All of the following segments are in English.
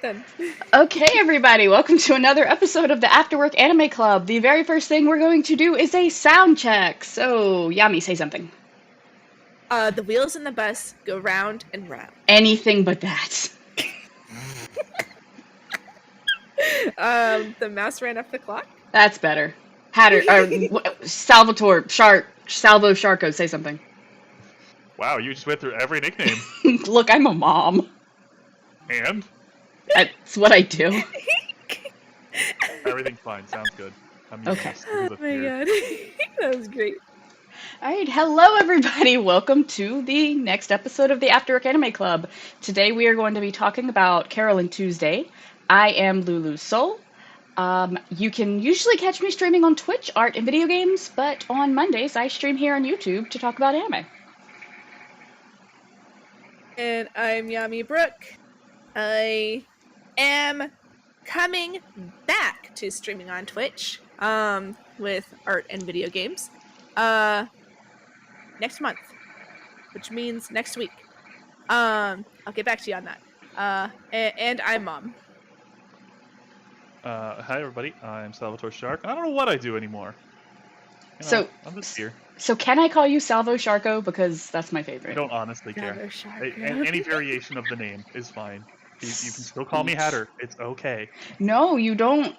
then. Okay, everybody, welcome to another episode of the Afterwork Anime Club. The very first thing we're going to do is a sound check. So, Yami, say something. The wheels in the bus go round and round. Anything but that. The mouse ran off the clock. That's better. Salvo Sharko, say something. Wow, you just went through every nickname. Look, I'm a mom. And? That's what I do. Everything's fine. Sounds good. Okay. Oh my god. That was great. Alright, hello everybody. Welcome to the next episode of the Afterwork Anime Club. Today we are going to be talking about Carole and Tuesday. I am Lulu Soul. You can usually catch me streaming on Twitch, art, and video games, but on Mondays I stream here on YouTube to talk about anime. And I'm Yami Brooke. I am coming back to streaming on Twitch with art and video games next month, which means next week. I'll get back to you on that. And I'm Mom. Hi everybody, I'm Salvatore Shark. I don't know what I do anymore. I'm just here. So can I call you Salvo Sharko? Because that's my I favorite. don't honestly care. Any variation of the name is fine. You can still call me Hatter. It's okay. No, you don't.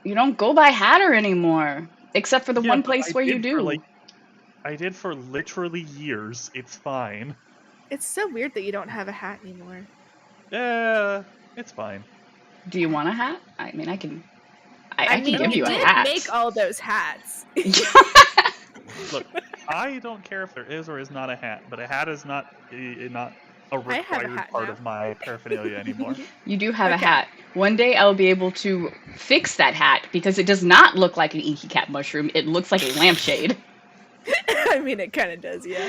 You don't go by Hatter anymore, except for the one place where you do. I did for literally years. It's fine. It's so weird that you don't have a hat anymore. Yeah, it's fine. Do you want a hat? I mean, I can I mean, give you a did hat. Make all those hats. Look, I don't care if there is or is not a hat, but a hat is not a required part of my paraphernalia anymore. You do have a hat. One day I'll be able to fix that hat because it does not look like an inky cat mushroom. It looks like a lampshade. I mean, it kind of does, yeah.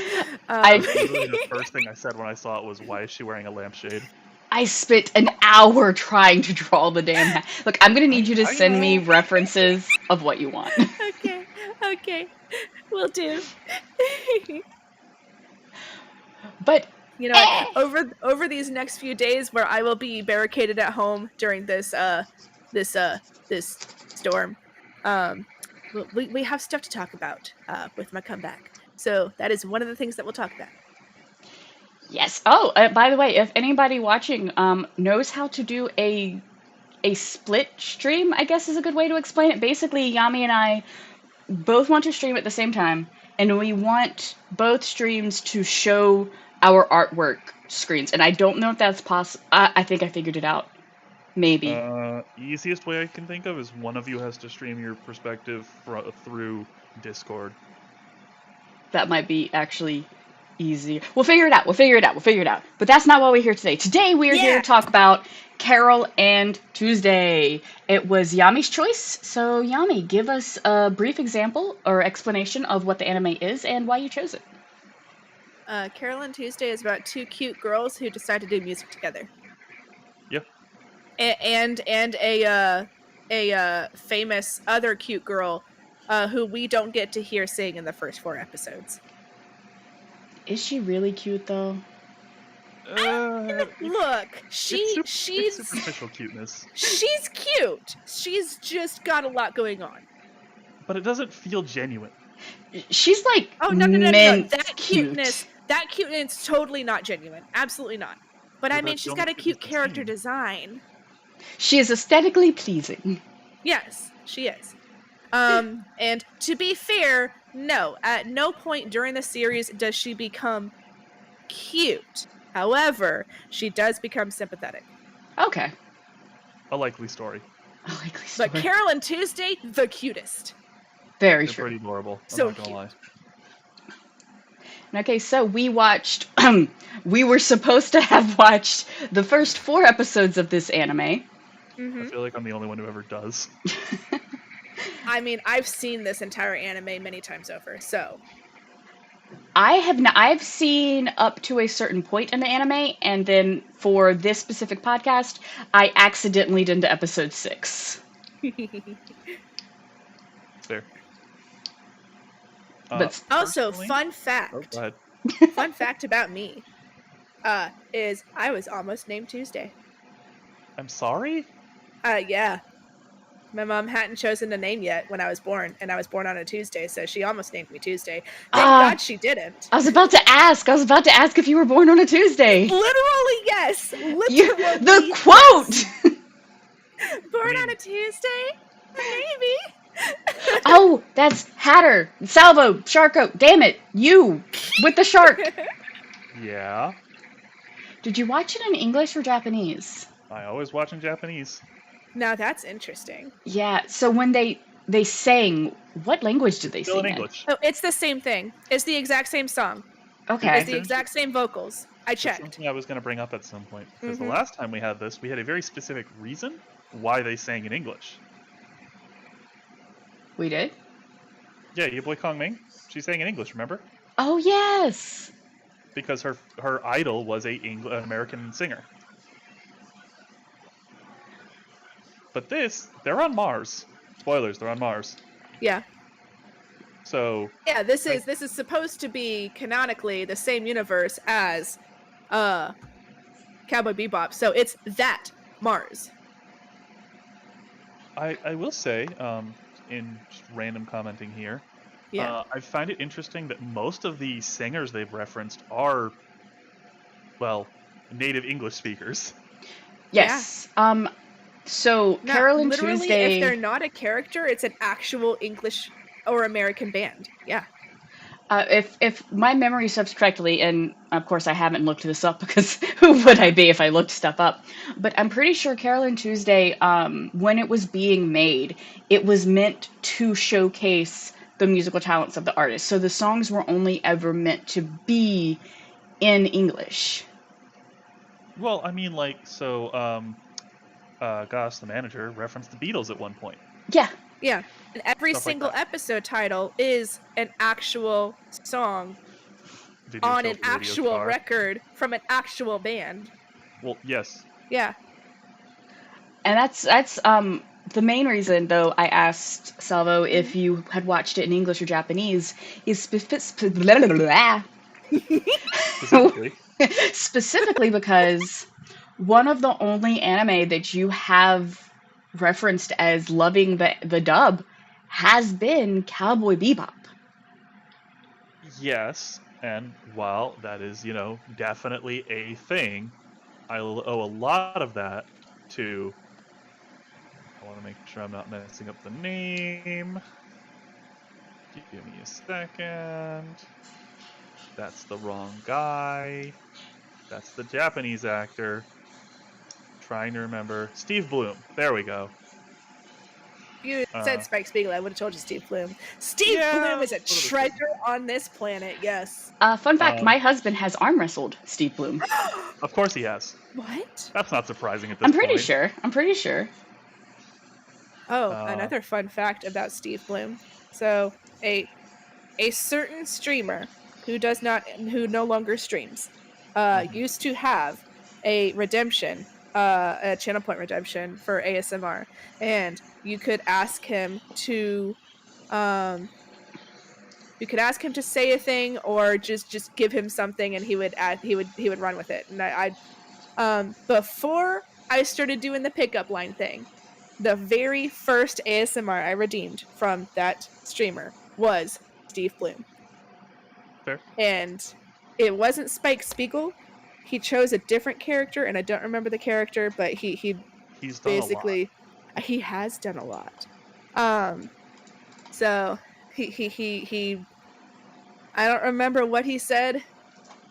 Literally the first thing I said when I saw it was, "Why is she wearing a lampshade?" I spent an hour trying to draw the damn hat. Look, I'm gonna need you to send me references of what you want. Okay. Will do. But you know, over these next few days where I will be barricaded at home during this storm, we have stuff to talk about with my comeback. So that is one of the things that we'll talk about. Yes. Oh, by the way, if anybody watching knows how to do a split stream, I guess is a good way to explain it. Basically, Yami and I both want to stream at the same time, and we want both streams to show our artwork screens. And I don't know if that's possible. I think I figured it out. Maybe. Easiest way I can think of is one of you has to stream your perspective through Discord. That might be actually easier. We'll figure it out. But that's not why we're here today. Today we are here to talk about Carole and Tuesday. It was Yami's choice. So Yami, give us a brief example or explanation of what the anime is and why you chose it. Carole and Tuesday is about two cute girls who decide to do music together. Yep. And a famous other cute girl who we don't get to hear sing in the first 4 episodes. Is she really cute though? Look, she's superficial cuteness. She's cute. She's just got a lot going on. But it doesn't feel genuine. She's like no. That cuteness is totally not genuine. Absolutely not. But I mean, she's got a cute character design. She is aesthetically pleasing. Yes, she is. And to be fair, no, at no point during the series does she become cute. However, she does become sympathetic. Okay. A likely story. But Carole and Tuesday, the cutest. Very They're true. pretty adorable. I'm so not gonna lie. Okay, so we watched, we were supposed to have watched the first 4 episodes of this anime. Mm-hmm. I feel like I'm the only one who ever does. I mean, I've seen this entire anime many times over, so. I've seen up to a certain point in the anime, and then for this specific podcast, I accidentally did into episode 6. Fair. But also, personally- fun fact. Oh, go ahead. Fun fact about me is I was almost named Tuesday. I'm sorry? Yeah. My mom hadn't chosen a name yet when I was born, and I was born on a Tuesday, so she almost named me Tuesday. Thank God she didn't. I was about to ask. If you were born on a Tuesday. Literally, yes. The Literally, quote! yes. Born on a Tuesday? Maybe. Oh, that's Hatter, Salvo, Sharko. Damn it, you with the shark. Yeah. Did you watch it in English or Japanese? I always watch in Japanese. Now that's interesting. Yeah. So when they sang, what language did they Still in sing in? English. Oh, it's the same thing. It's the exact same song. Okay. It's the exact same vocals. I That's checked. something I was going to bring up at some point. Because the Mm-hmm. last time we had this, we had a very specific reason why they sang in English. We did? Yeah, your boy Kong Ming, she sang in English, remember? Oh, yes. Because her idol was an American singer. But they're on Mars. Spoilers, they're on Mars. Yeah. So yeah, this is supposed to be canonically the same universe as Cowboy Bebop. So it's that Mars. I will say, in just random commenting here, Yeah. I find it interesting that most of the singers they've referenced are, well, native English speakers. Yes. So Now, Carole and literally, Tuesday. if they're not a character, it's an actual English or American band. Yeah. If my memory serves correctly, and of course I haven't looked this up because who would I be if I looked stuff up? But I'm pretty sure Carole and Tuesday, when it was being made, it was meant to showcase the musical talents of the artist. So the songs were only ever meant to be in English. Well, I mean, Goss, the manager, referenced the Beatles at one point. Yeah. Yeah. And every Stuff like single that. episode title is an actual song Video on Killed an the Radio actual Star. record from an actual band. Well, yes. Yeah. And that's the main reason, though, I asked Salvo if you had watched it in English or Japanese is Specifically. specifically because one of the only anime that you have referenced as loving the dub has been Cowboy Bebop. Yes, and while that is, definitely a thing, I owe a lot of that to. I want to make sure I'm not messing up the name. Give me a second. That's the wrong guy. That's the Japanese actor. Trying to remember. Steve Bloom. There we go. If you said Spike Spiegel, I would have told you Steve Bloom. Steve Bloom is a treasure on this planet, yes. Fun fact, my husband has arm wrestled Steve Bloom. Of course he has. What? That's not surprising at this I'm point. pretty sure. Oh, another fun fact about Steve Bloom. So, a certain streamer who no longer streams, used to have a redemption, a channel point redemption for ASMR, and you could ask him to say a thing or just give him something, and he would run with it. And I before I started doing the pickup line thing, the very first ASMR I redeemed from that streamer was Steve Bloom. Fair. And it wasn't Spike Spiegel. He chose a different character, and I don't remember the character, but he's basically he has done a lot. So he I don't remember what he said,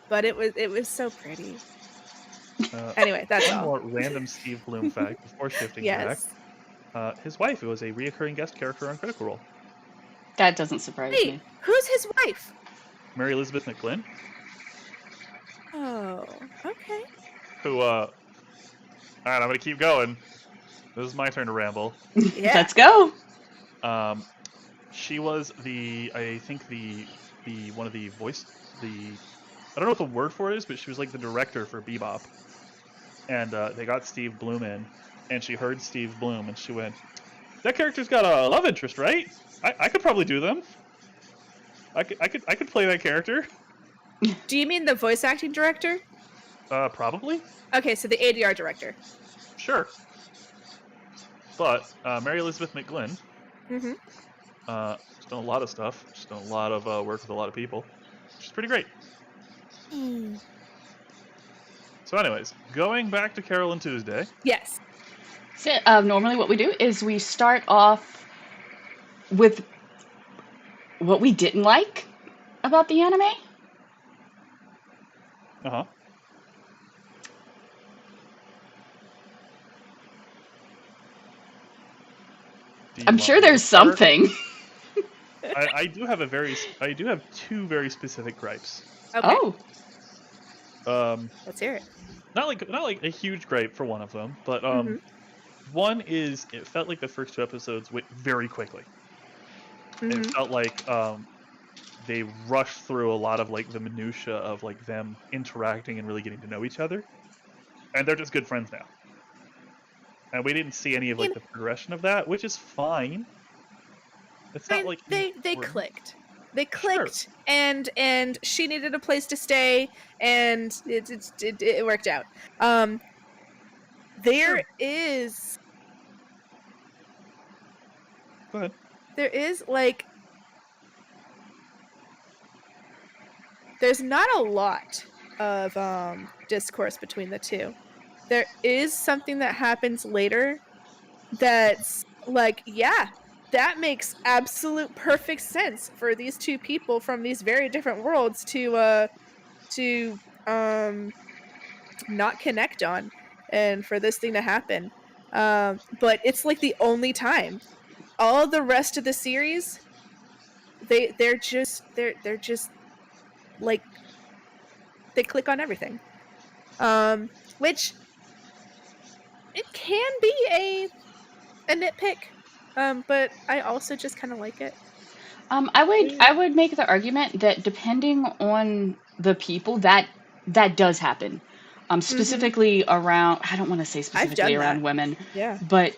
but it was so pretty. Anyway, that's one all. more random Steve Bloom fact before shifting Yes. back. His wife was a reoccurring guest character on Critical Role. That doesn't surprise me. Who's his wife? Mary Elizabeth McGlynn. Oh, okay. Who, alright, I'm gonna keep going. This is my turn to ramble. Yeah. Let's go. She was I think the one of the I don't know what the word for it is, but she was like the director for Bebop. And they got Steve Bloom in, and she heard Steve Bloom, and she went, "That character's got a love interest, right? I could probably do them. I could play that character." Do you mean the voice acting director? Probably. Okay, so the ADR director. Sure. But Mary Elizabeth McGlynn, Mm-hmm. she's done a lot of stuff. She's done a lot of work with a lot of people. She's pretty great. So, anyways, going back to Carole and Tuesday. Yes. So, normally what we do is we start off with what we didn't like about the anime. Uh-huh. Do you I'm want sure me to there's start? something. I do have two very specific gripes. Okay. Oh, Let's hear it. Not like a huge gripe for one of them, but Mm-hmm. one is it felt like the first two episodes went very quickly. It Mm-hmm. felt like they rushed through a lot of like the minutia of like them interacting and really getting to know each other, and they're just good friends now. And we didn't see any of like the progression of that, which is fine. It's not like they important. clicked. They Sure. clicked, and she needed a place to stay, and it worked out. There Sure. is Go ahead. like there's not a lot of discourse between the two. There is something that happens later that's like, yeah, that makes absolute perfect sense for these two people from these very different worlds to not connect on, and for this thing to happen. But it's like the only time. All the rest of the series, they're just like they click on everything. Which it can be a nitpick. But I also just kind of like it. I would make the argument that depending on the people, that does happen. Mm-hmm. Specifically around, I don't want to say I've specifically done that. around women, Yeah. but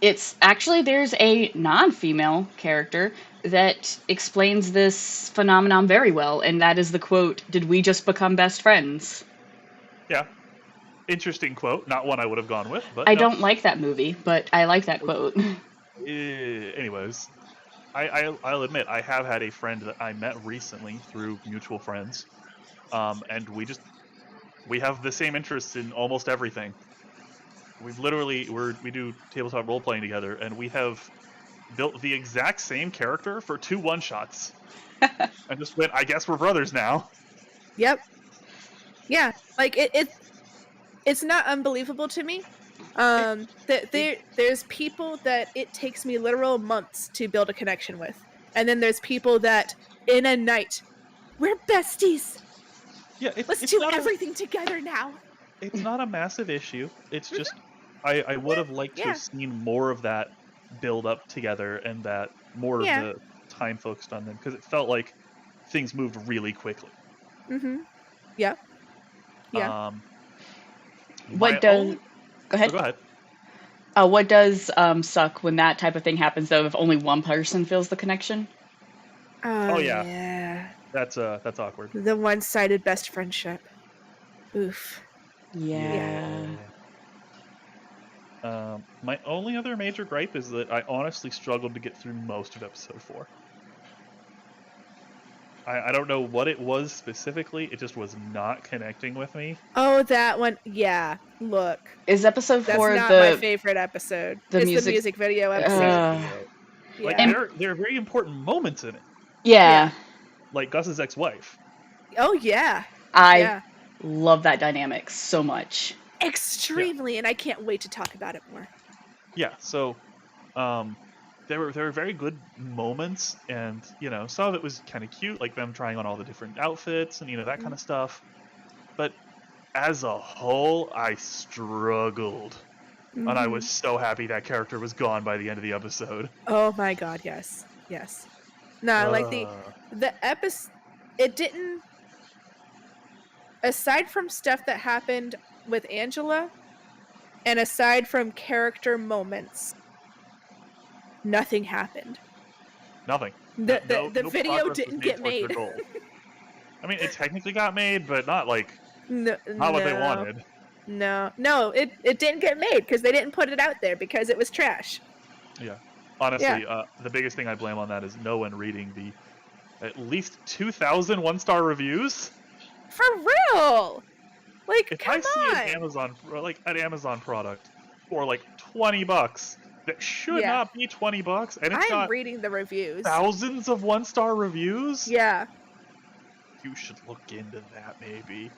it's actually there's a non-female character that explains this phenomenon very well, and that is the quote, "Did we just become best friends?" Yeah. Interesting quote. Not one I would have gone with, but I no. don't like that movie, but I like that quote. Anyways, I'll admit I have had a friend that I met recently through mutual friends, and we have the same interests in almost everything. We do tabletop role playing together, and we have built the exact same character for 2 one-shots. And just went, I guess we're brothers now. Yep. Yeah. Like it's not unbelievable to me. That there's people that it takes me literal months to build a connection with, and then there's people that in a night, we're besties. Yeah, Let's do everything together now. it's not a massive issue. It's just I would have liked to Yeah. have seen more of that build up together and that more of Yeah. the time focused on them because it felt like things moved really quickly. Mm-hmm. Yeah. Yeah. Um, What my does only Go oh, ahead. go ahead. What does suck when that type of thing happens though, if only one person feels the connection? Oh Oh yeah, yeah. that's awkward. The one-sided best friendship. Oof. Yeah. Yeah. Yeah. My only other major gripe is that I honestly struggled to get through most of episode 4. I don't know what it was specifically. It just was not connecting with me. Oh, that one. Yeah. Look, Is episode that's 4 not my favorite episode. the It's the music? music video The episode. music Uh, video. Like Yeah. there are very important moments in it. yeah, Like Gus's ex-wife. Oh yeah. I Yeah. love that dynamic so much. Extremely, and I can't wait to talk about it more. Yeah, so there were very good moments, and some of it was kind of cute, like them trying on all the different outfits and that kind of stuff. But as a whole, I struggled, and I was so happy that character was gone by the end of the episode. Oh my god, yes. Yes. No, like the episode, it didn't, aside from stuff that happened with Angela, and aside from character moments, nothing happened. Nothing. The No video progress was didn't get towards their made. goal. I mean, it technically got made, but not like No, not what they wanted. No, it didn't get made because they didn't put it out there because it was trash. Yeah. Yeah, Honestly, the biggest thing I blame on that is no one reading the at least 2,000 one-star reviews. for real. Like, If come I see on. an Amazon product for like $20 that should Yeah, not be $20, and it's I'm got reading the reviews. thousands of one-star reviews, Yeah, you should look into that maybe.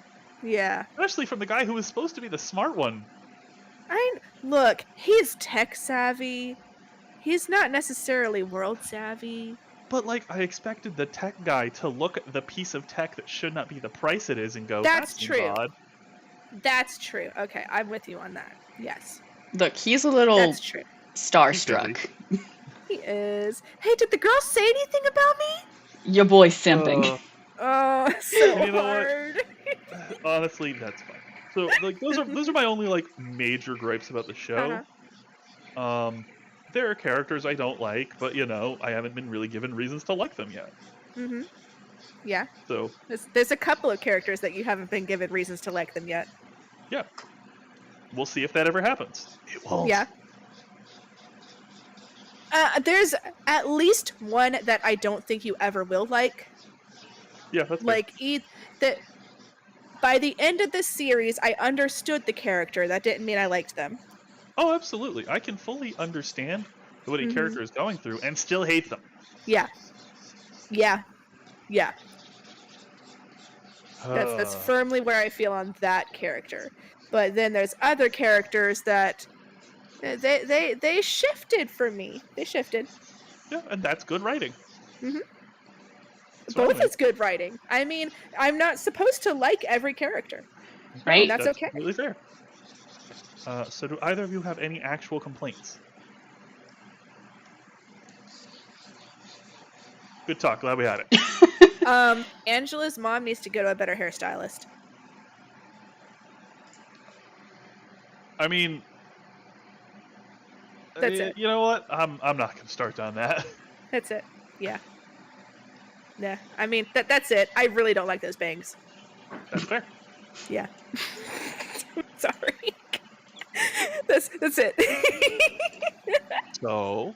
yeah. Especially from the guy who was supposed to be the smart one. Look, he's tech savvy. He's not necessarily world savvy. But like, I expected the tech guy to look at the piece of tech that should not be the price it is and go, "That That's seems true. odd." That's true. Okay, I'm with you on that. Yes, Look, he's a little that's true. He's busy. starstruck. He is. Hey, did the girl say anything about me? Your boy's simping. Oh, so And you know what? hard. Honestly, that's fine. So like, those are my only like major gripes about the show. Uh-huh. There are characters I don't like, but I haven't been really given reasons to like them yet. Mm-hmm. Yeah. So There's a couple of characters that you haven't been given reasons to like them yet. yeah, we'll see if that ever happens. It won't. Yeah. There's at least one that I don't think you ever will like. Yeah, that's fair. Like, that by the end of this series, I understood the character. That didn't mean I liked them. Oh, absolutely. I can fully understand what a character is going through and still hate them. Yeah. Yeah. Yeah. That's firmly where I feel on that character. But then there's other characters that they shifted for me. They shifted. Yeah, and that's good writing. Mm-hmm. So Both anyway, is good writing. I mean, I'm not supposed to like every character. Right? That's okay. Completely fair. So do either of you have any actual complaints? Good talk. Glad we had it. Angela's mom needs to go to a better hairstylist. I mean, That's it. You know what? I'm not gonna start down that. That's it. Yeah. Yeah. I mean, that's it. I really don't like those bangs. That's fair. Yeah. Sorry. That's it. So,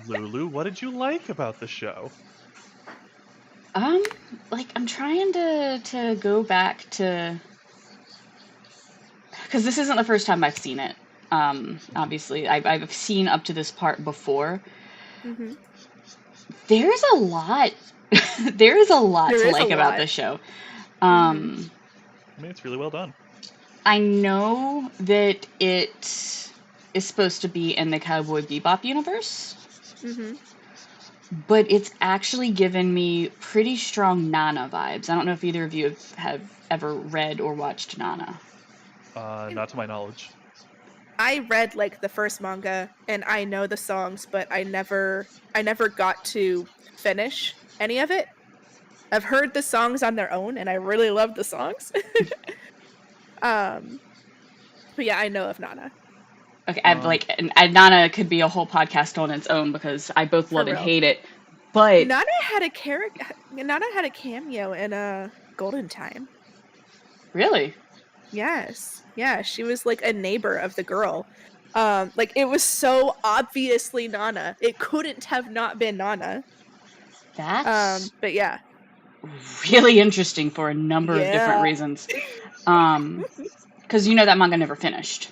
Lulu, what did you like about the show? Like I'm trying to go back to, because this isn't the first time I've seen it. Obviously, I've seen up to this part before. Mm-hmm. There's a lot. There is a lot There to is a like about lot. this show. I mean, it's really well done. I know that it is supposed to be in the Cowboy Bebop universe, Mm-hmm. but it's actually given me pretty strong Nana vibes. I don't know if either of you have ever read or watched Nana. Not to my knowledge. I read like the first manga and I know the songs, but I never got to finish any of it. I've heard the songs on their own and I really love the songs. But yeah, I know of Nana. Okay, and Nana could be a whole podcast on its own because I both love and real. hate it. But Nana had a cameo in a Golden Time. really, Yes. Yeah, she was like a neighbor of the girl. Like it was so obviously Nana. It couldn't have not been Nana. that's But yeah. really interesting for a number of different Yeah. reasons. Because that manga never finished.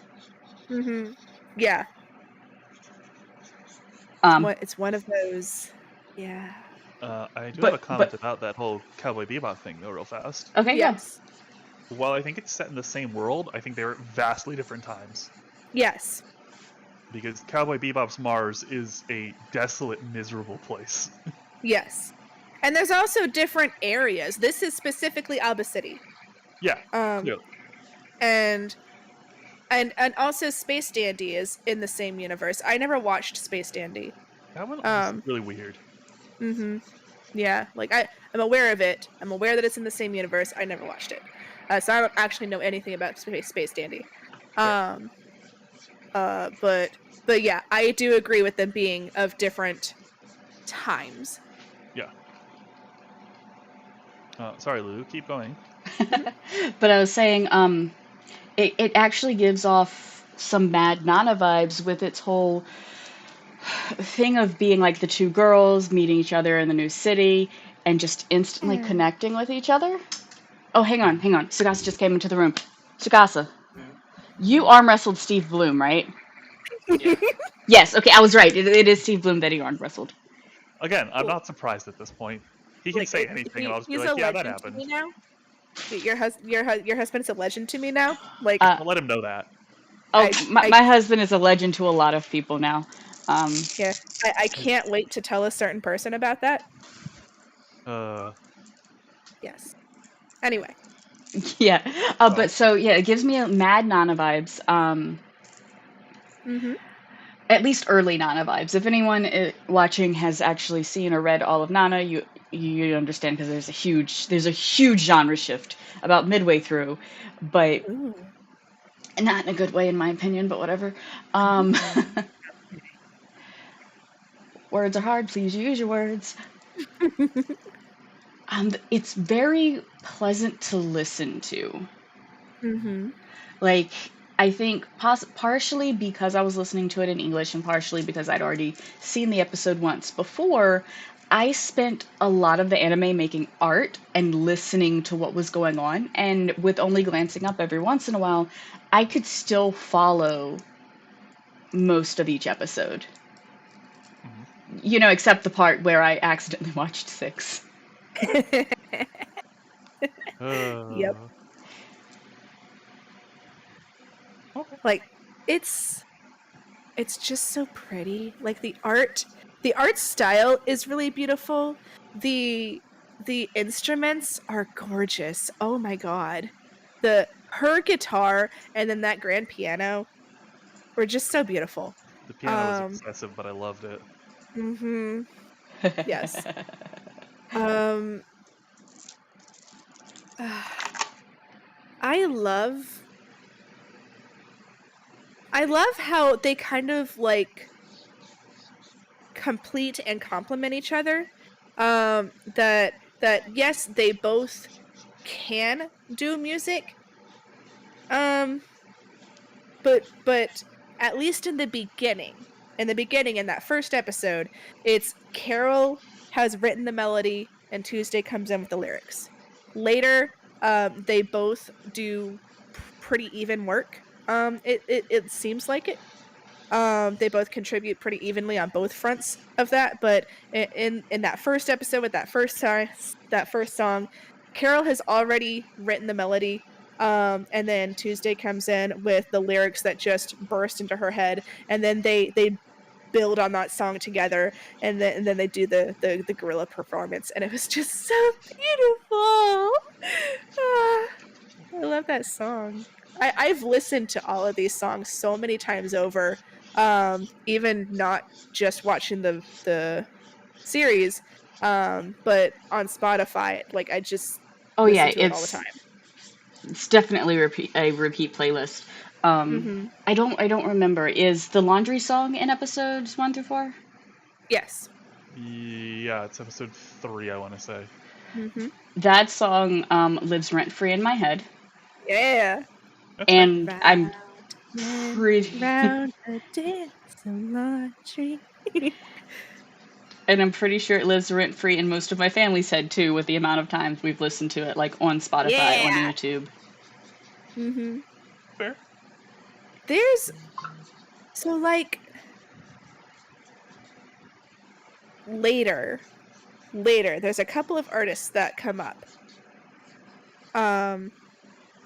Mm-hmm. Yeah. It's one of those. Yeah. I do have a comment about that whole Cowboy Bebop thing, though, real fast. Okay, Yes. While I think it's set in the same world, I think they were at vastly different times. Yes. Because Cowboy Bebop's Mars is a desolate, miserable place. Yes. And there's also different areas. This is specifically Alba City. Yeah, clearly. And also Space Dandy is in the same universe. I never watched Space Dandy. That one was really weird. Mm-hmm. Yeah, like I'm aware of it. I'm aware that it's in the same universe. I never watched it. So I don't actually know anything about Space Dandy. But yeah, I do agree with them being of different times. Yeah. Sorry, Lulu, keep going. But I was saying, it actually gives off some Mad Nana vibes with its whole thing of being like the two girls meeting each other in the new city and just instantly Yeah. connecting with each other. Oh, hang on, hang on. Sugasa just came into the room. Sugasa, you arm wrestled Steve Bloom, right? Yeah. Yes, okay, I was right. It is Steve Bloom that he arm wrestled. Again, I'm Cool. not surprised at this point. He can Like say anything, and I'll just be he's a like, "Yeah, that legend to me happened." now. Your husband is a legend to me now. Like Uh, I'll let him know that. oh, I my husband is a legend to a lot of people now. yeah. I can't wait to tell a certain person about that. Uh, Yes. Anyway. Yeah. But well, so yeah, it gives me a Mad Nana vibes. Mm-hmm. At least early Nana vibes. If anyone watching has actually seen or read all of Nana, you understand because there's a huge genre shift about midway through, but Ooh. not in a good way in my opinion. But whatever. Um, Ooh. words are hard. Please use your words. It's very pleasant to listen to. Mm-hmm. Like, I think partially because I was listening to it in English and partially because I'd already seen the episode once before, I spent a lot of the anime making art and listening to what was going on. And with only glancing up every once in a while, I could still follow most of each episode. mhm. You know, except the part where I accidentally watched six. Yep. uh, okay. Like it's it's just so pretty. Like the art style is really beautiful. The the instruments are gorgeous. Oh my god. The her guitar and then that grand piano were just so beautiful. The piano was Um excessive, but I loved it. mhm. Yes. Um I love I love how they kind of like complete and complement each other. That yes, they both can do music. Um, but at least in the beginning in that first episode, it's Carol has written the melody and Tuesday comes in with the lyrics. Later, they both do pretty even work. It seems like it. They both contribute pretty evenly on both fronts of that, but in that first episode with that first song, Carol has already written the melody, and then Tuesday comes in with the lyrics that just burst into her head, and then they build on that song together, and then they do the gorilla performance, and it was just so beautiful. Ah, I love that song. I've listened to all of these songs so many times over, even not just watching the series, but on Spotify, like I just Oh yeah, listen to it all the time. it's definitely a repeat playlist. Hmm. I don't remember. Is the laundry song in episodes 1 through 4? Yes. Yeah, it's episode 3, I want to say. Hmm. That song lives rent free in my head, Yeah. That's fair. and I'm Round and pretty round a dance of laundry. and I'm pretty sure it lives rent free in most of my family's head too, with the amount of times we've listened to it, like on Spotify, on Yeah. YouTube. Hmm. Fair. There's so like later there's a couple of artists that come up, um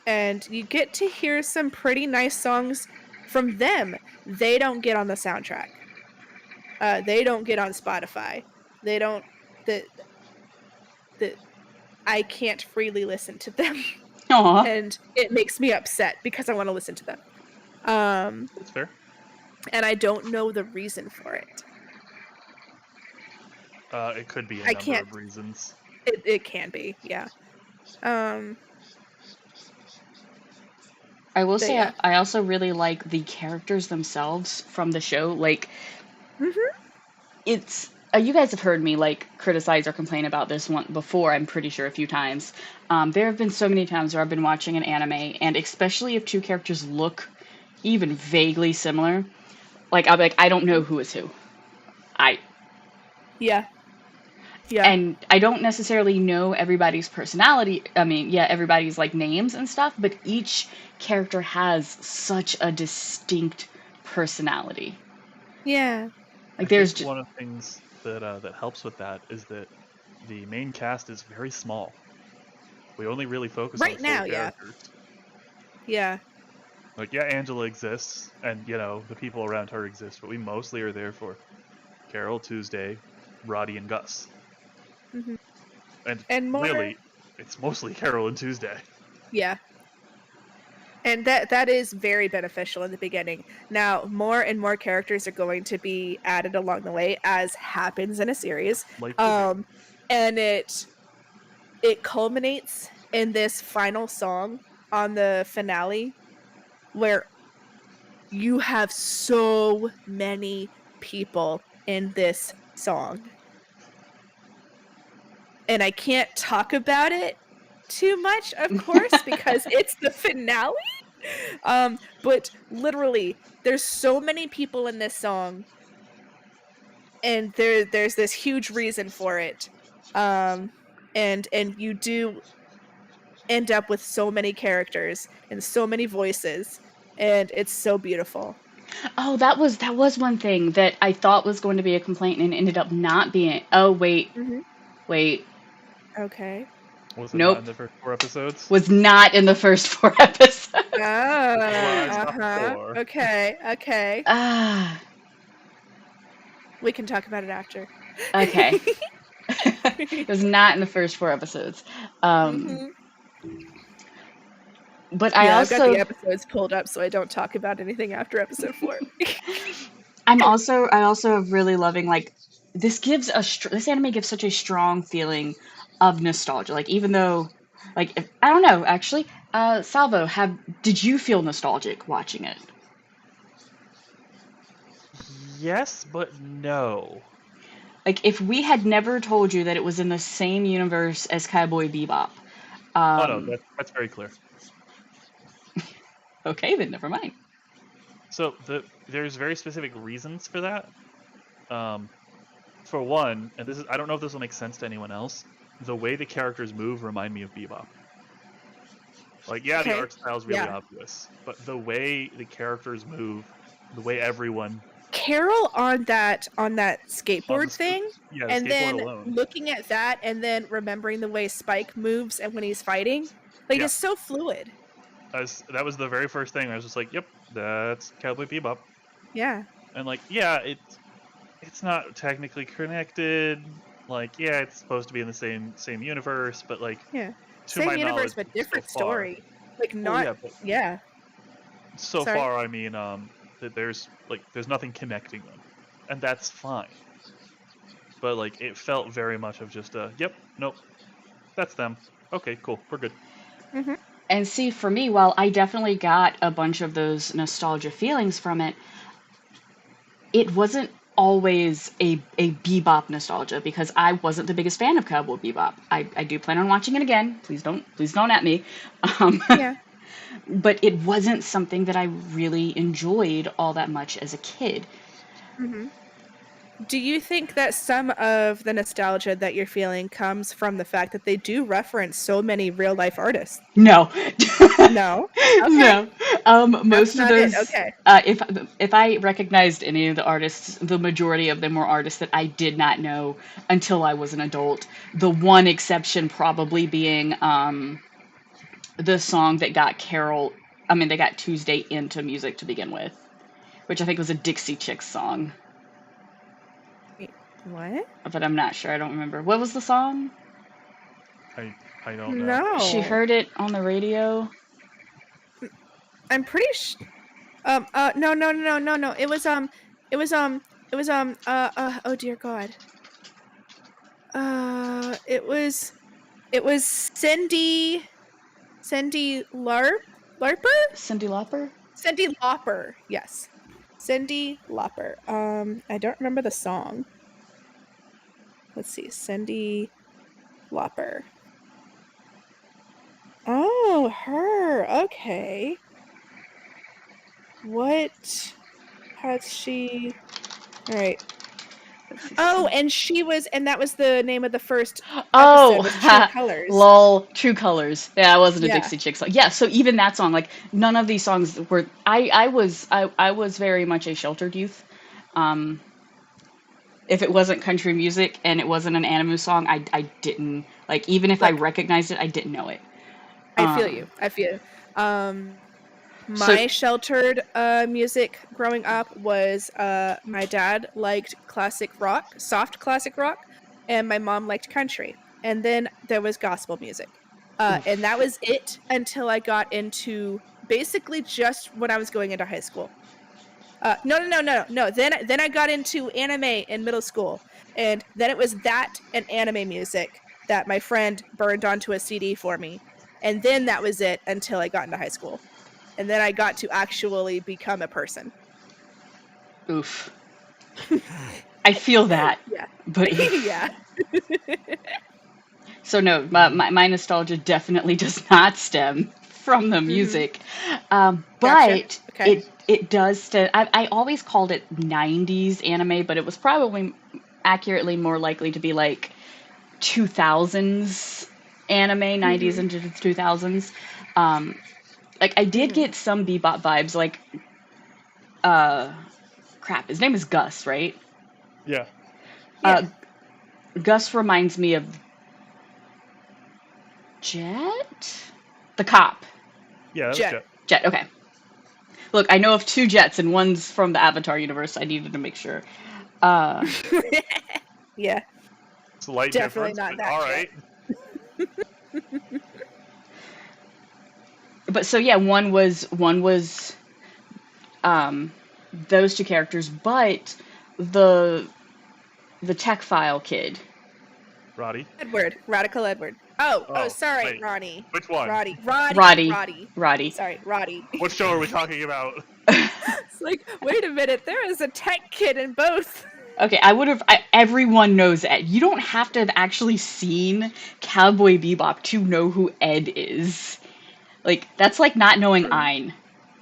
and you get to hear some pretty nice songs from them. They don't get on the soundtrack, they don't get on Spotify, they don't the the I can't freely listen to them. Aw. And it makes me upset because I want to listen to them, um That's fair. and I don't know the reason for it. It could be a I number can't. of reasons. It can be, yeah. um I will but say yeah. I also really like the characters themselves from the show. Like Hmm. it's you guys have heard me like criticize or complain about this one before, I'm pretty sure a few times. There have been so many times where I've been watching an anime, and especially if two characters look even vaguely similar, like I'm like, I don't know who is who. I Yeah. Yeah. and I don't necessarily know everybody's personality. I mean, yeah, everybody's like names and stuff, but each character has such a distinct personality. Yeah. Like I think there's just, one of the things that helps with that is that the main cast is very small. We only really focus on Right 4 now, yeah. characters. Yeah. Like, yeah, Angela exists, and the people around her exist, but we mostly are there for Carole, Tuesday, Roddy, and Gus. Hmm. And And more, really, it's mostly Carole and Tuesday. yeah. And that is very beneficial in the beginning. Now, more and more characters are going to be added along the way, as happens in a series. Like they do. And it culminates in this final song on the finale where you have so many people in this song. And I can't talk about it too much, of course, because it's the finale. But literally, there's so many people in this song, and there's this huge reason for it. Um, and you do end up with so many characters and so many voices, and it's so beautiful. oh, that was one thing that I thought was going to be a complaint and ended up not being. Oh, Mhm. wait, Okay. Was it not nope, in the first 4 episodes? was not in the first 4 episodes. That's what I saw Uh-huh. before. Okay, okay. Ah, We can talk about it after. okay. It was not in the first 4 episodes. Um, Mhm. but I Yeah, I've got the also, episodes pulled up so I don't talk about anything after episode 4. I also am really loving like this anime gives such a strong feeling of nostalgia. Like even though, like if, I don't know actually, Salvo, have did you feel nostalgic watching it? Yes, but no. Like if we had never told you that it was in the same universe as Cowboy Bebop, Oh no, um, that's very clear. okay then never mind. So there's very specific reasons for that. Um, for one, and this is I don't know if this will make sense to anyone else. The way the characters move remind me of Bebop. Like, yeah, the Okay. art style is really Yeah. obvious, but the way the characters move, the way everyone Carol on that on skateboard thing, the and skateboard then alone, looking at that and then remembering the way Spike moves and when he's fighting, like, yeah, it's so fluid. that was the very first thing. I was just like, yep, that's Cowboy Bebop, Yeah. and like, yeah, it's not technically connected. Like, yeah, it's supposed to be in the same universe, but like, Yeah. to Same my universe, knowledge, but so different far, story. Like, well, not yeah, but yeah. so Sorry. far, I mean, that there's nothing connecting them, and that's fine. But like, it felt very much of just a, yep, nope, that's them. Okay, cool, we're good. Mhm. And see, for me, while I definitely got a bunch of those nostalgia feelings from it, it wasn't always a bebop nostalgia because I wasn't the biggest fan of Cowboy Bebop. I do plan on watching it again. Please don't at me. Um, Yeah. but it wasn't something that I really enjoyed all that much as a kid. Mhm. Do you think that some of the nostalgia that you're feeling comes from the fact that they do reference so many real life artists? No. No? Okay. No. That's Most of not it. those, Okay. if I recognized any of the artists, the majority of them were artists that I did not know until I was an adult. The one exception probably being the song that got they got Tuesday into music to begin with, which I think was a Dixie Chicks song, Wait, what? but I'm not sure. I don't remember. What was the song? I I don't know. She No. heard it on the radio. I'm pretty no, no, no, no, no. It was, it was, oh dear God. It was Cindy Larper? Cyndi Lauper? Cindy Lauper, yes. Cindy Lauper. I don't remember the song. let's see, Cyndi Lauper. Oh, her. Okay. What has she? All right. Let's see. Oh, and that was the name of the first episode Oh, was True Colors. lol, True Colors. Yeah, I wasn't a Yeah. Dixie Chick song. Yeah, so even that song, like none of these songs were. I was very much a sheltered youth. Um, if it wasn't country music and it wasn't an anime song, I didn't like. Even if I Look, recognized it, I didn't know it. I feel Um, you. I feel you. so My sheltered music growing up was my dad liked classic rock, soft classic rock, and my mom liked country. And then there was gospel music. And that oof. was it until I got into basically just when I was going into high school. No. Then I got into anime in middle school, and then it was that and anime music that my friend burned onto a CD for me, and then that was it until I got into high school, and then I got to actually become a person. Oof. I feel that, Yeah, but oof. yeah. So no, my nostalgia definitely does not stem from the Mm-hmm. music, Gotcha. but Okay. it does stem. I always called it '90s anime, but it was probably accurately more likely to be like 2000s anime, '90s Mm-hmm. into the 2000s. Um, like I did Mm-hmm. get some bebop vibes, like uh, crap. His name is Gus, right? Yeah. Uh, Yeah. Gus reminds me of Jet, the cop. Yeah, that was Jet. Jet. Jet. Okay. Look, I know of two Jets, and one's from the Avatar universe. I needed to make sure. Uh, Yeah. Slight Definitely difference, not but that all Jet. right. but so yeah, one was um, those two characters, but the the tech file kid, Roddy. Edward. Radical Edward. Oh, Oh, sorry, wait. Ronnie. Which one? Roddy, Roddy. Roddy. Sorry, Roddy. What show are we talking about? It's like, wait a minute, there is a tech kid in both. Okay, I would have. Everyone knows Ed. You don't have to have actually seen Cowboy Bebop to know who Ed is. Like that's like not knowing Ein.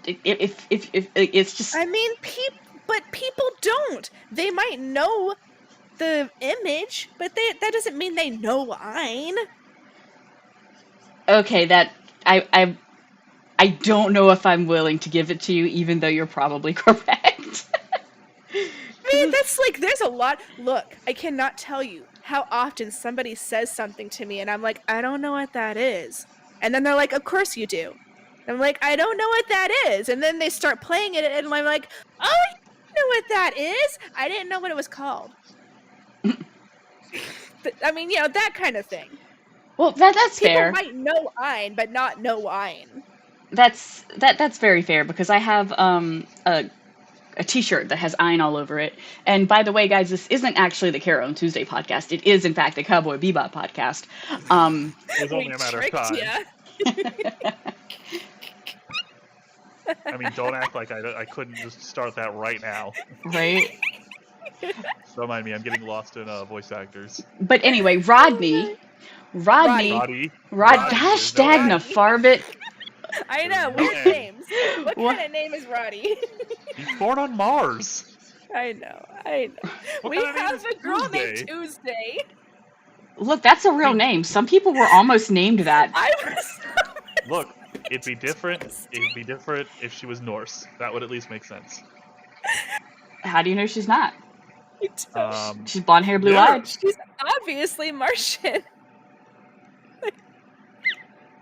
If like, it's just I mean, but people don't. They might know the image, but that doesn't mean they know Ein. okay. That I I don't know if I'm willing to give it to you, even though you're probably correct. I mean, that's like, there's a lot. Look, I cannot tell you how often somebody says something to me and I'm like, I don't know what that is. And then they're like, of course you do. And I'm like, I don't know what that is. And then they start playing it and I'm like, oh, I know what that is. I didn't know what it was called. I mean, that kind of thing. Well, that's People fair. might know Ein, but not know Ein. That's very fair because I have a T-shirt that has Ein all over it. And by the way, guys, this isn't actually the Carole and Tuesday podcast. It is in fact the Cowboy Bebop podcast. Um, It was We only a matter of tricked time. ya. I mean, don't act like I couldn't just start that right now. right. Don't mind me, I'm getting lost in voice actors. But anyway, Oh, Rodney, Roddy. Roddy. Gosh, There's no dagna N. Roddy. farbit. I There's know, no weird N. names. What What? kind of name is Roddy? He's born on Mars. I know. What We kind of name have is a girl named Tuesday? Tuesday. Look, that's a I real mean, name. Some people were almost named that. I was look, it'd be different. It'd be different if she was Norse. That would at least make sense. How do you know she's not? She's blonde hair, blue Never. eyed. She's obviously Martian.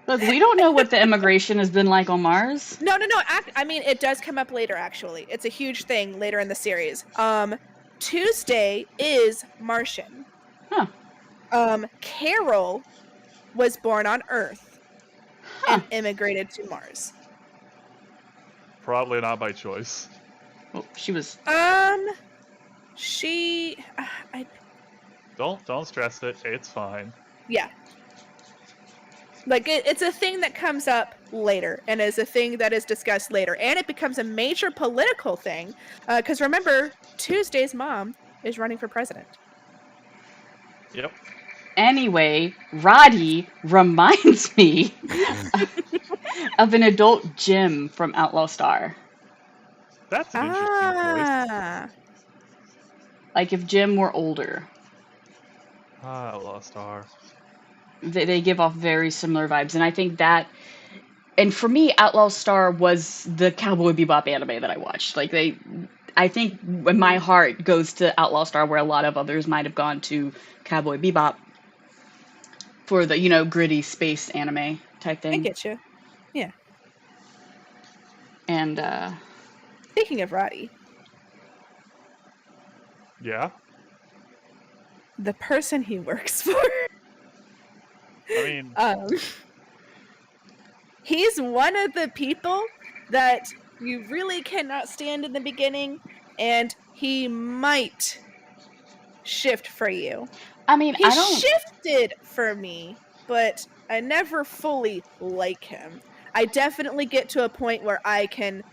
Look, we don't know what the immigration has been like on Mars. No. I mean, it does come up later, actually. It's a huge thing later in the series. Tuesday is Martian. Huh. Carole was born on Earth Huh. and immigrated to Mars. Probably not by choice. Well, she was. She, Don't stress it. It's fine. yeah. Like, it's a thing that comes up later and is a thing that is discussed later. And it becomes a major political thing. Because remember, Tuesday's mom is running for president. Yep. Anyway, Roddy reminds me of an adult Jim from Outlaw Star. That's an interesting choice. Ah. Like if Jim were older. Ah, Outlaw Star. They give off very similar vibes, and I think that. And for me, Outlaw Star was the Cowboy Bebop anime that I watched. Like I think when my heart goes to Outlaw Star, where a lot of others might have gone to Cowboy Bebop for the gritty space anime type I thing. get you. Yeah. And Speaking of Roddy, Yeah. the person he works for, I mean, um, he's one of the people that you really cannot stand in the beginning, and he might shift for you. I mean, He I don't. shifted for me, but I never fully like him. I definitely get to a point where I can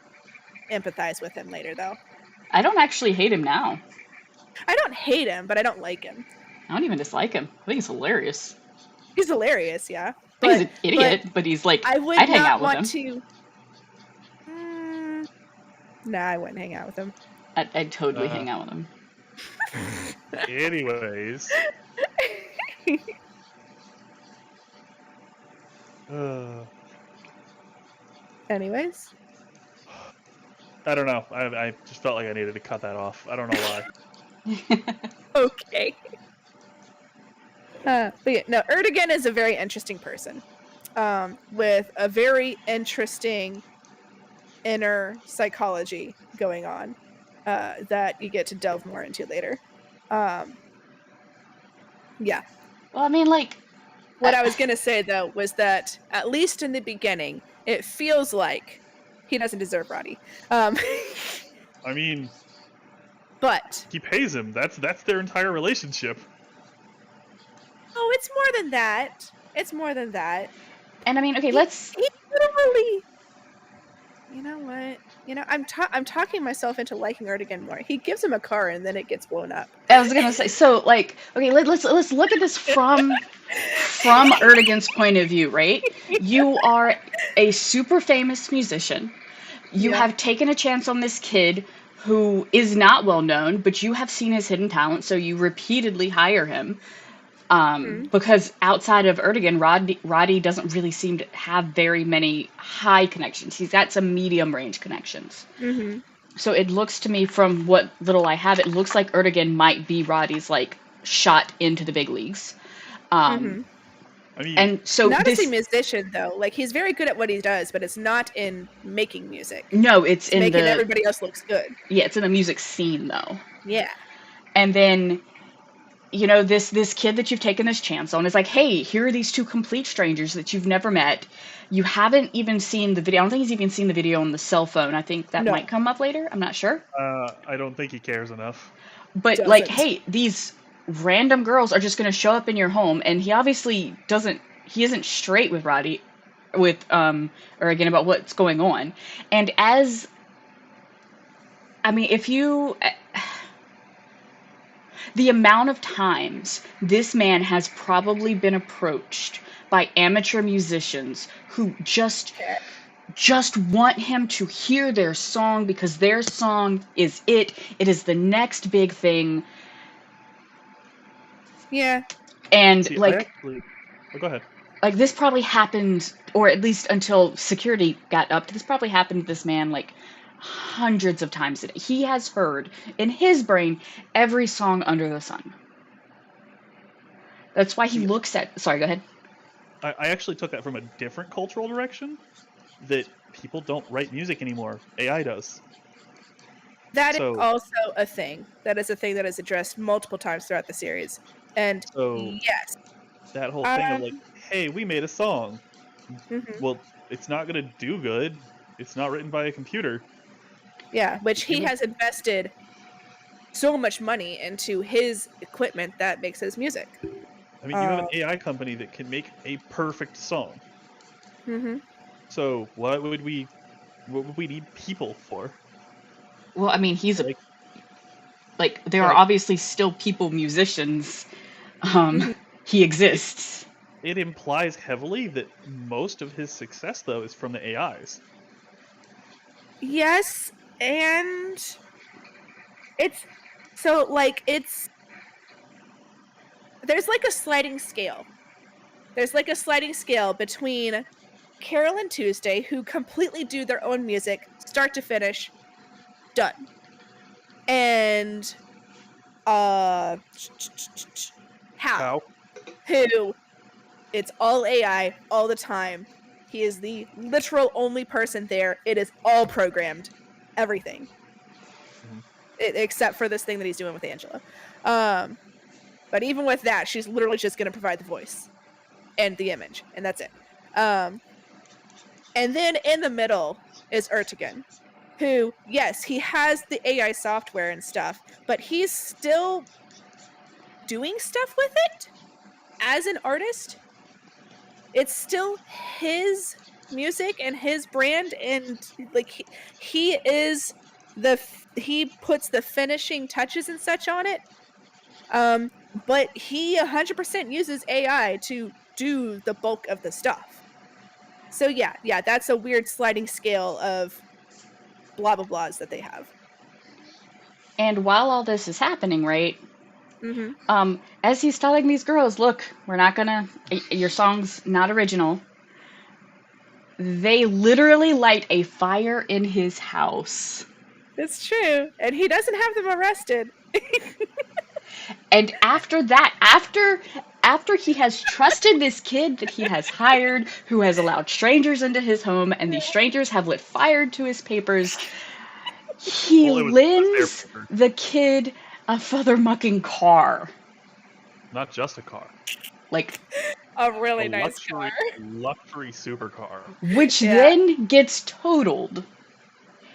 empathize with him later, though. I don't actually hate him now. I don't hate him, but I don't like him. I don't even dislike him. I think he's hilarious. He's hilarious, yeah. I think he's But an idiot, but he's like, I would I'd hang not out with want him. to. Nah, I wouldn't hang out with him. I'd totally hang out with him. anyways. Uh, Anyways, I don't know. I just felt like I needed to cut that off. I don't know why. okay. But yeah, no, Erdogan is a very interesting person, with a very interesting inner psychology going on, that you get to delve more into later. Yeah. Well, I mean, like, What I was gonna say though was that at least in the beginning, it feels like he doesn't deserve Roddy. I mean, But he pays him. That's their entire relationship. oh, it's more than that. It's more than that. and I mean, okay, He let's. literally. You know what? I'm talking myself into liking Erdogan more. He gives him a car and then it gets blown up. I was gonna say, so like, okay, let's look at this from Erdogan's point of view, right? You are a super famous musician. You Yeah. have taken a chance on this kid who is not well known, but you have seen his hidden talent, so you repeatedly hire him. Mhm. Because outside of Erdogan, Roddy doesn't really seem to have very many high connections. He's got some medium range connections. Mhm. So it looks to me, from what little I have, it looks like Erdogan might be Roddy's like shot into the big leagues. Mhm. I mean, And so Not as a this, musician though. Like he's very good at what he does, but it's not in making music. no, it's It's in making the, everybody else looks good. yeah, it's in the music scene though. Yeah. And then this kid that you've taken this chance on is like, hey, here are these two complete strangers that you've never met. You haven't even seen the video. I don't think he's even seen the video on the cell phone. I think that No, might come up later. I'm not sure. I don't think he cares enough. But like, doesn't. hey, these random girls are just going to show up in your home, and he obviously doesn't. He isn't straight with Roddy, or again about what's going on. And as I mean, if you the amount of times this man has probably been approached by amateur musicians who just want him to hear their song because their song is it is the next big thing. Yeah. And See, I like actually. Oh, go ahead. this probably happened, or at least until security got up, this probably happened to this man like hundreds of times a day. He has heard in his brain every song under the sun. That's why he See, looks at. Sorry, go ahead. I actually took that from a different cultural direction. That people don't write music anymore. AI does. That is So, also a thing. That is a thing that is addressed multiple times throughout the series. And so yes. that whole thing of Um like, hey, we made a song. mhm. Well, it's not gonna do good. It's not written by a computer. Yeah, which he People, has invested so much money into his equipment that makes his music. I mean, you have an Um AI company that can make a perfect song. mhm. So what would we need people for? Well, I mean, he's a Like, like there go are ahead. obviously still people musicians He exists. It implies heavily that most of his success, though, is from the AIs. Yes, and it's so like there's like a sliding scale. There's like a sliding scale between Carole and Tuesday, who completely do their own music, start to finish, done. And Hal, How? who it's all AI all the time. He is the literal only person there. It is all programmed. Everything. Mhm. Except for this thing that he's doing with Angela. But even with that, she's literally just going to provide the voice and the image, and that's it. And then in the middle is Ertigan, who, yes, he has the AI software and stuff, but he's still doing stuff with it as an artist. It's still his music and his brand, and like he is he puts the finishing touches and such on it. But he 100% uses AI to do the bulk of the stuff. So yeah, that's a weird sliding scale of blah blah blahs that they have. And while all this is happening, right? Mm-hmm. As he's telling these girls, look, we're not gonna, your song's not original. They literally light a fire in his house. It's true, and he doesn't have them arrested. And after that, after he has trusted this kid that he has hired, who has allowed strangers into his home, and these strangers have lit fire to his papers, he Well, it was their lends paper, the kid a feather mucking car. not just a car. Like, A A really nice car. luxury supercar. which Yeah. then gets totaled.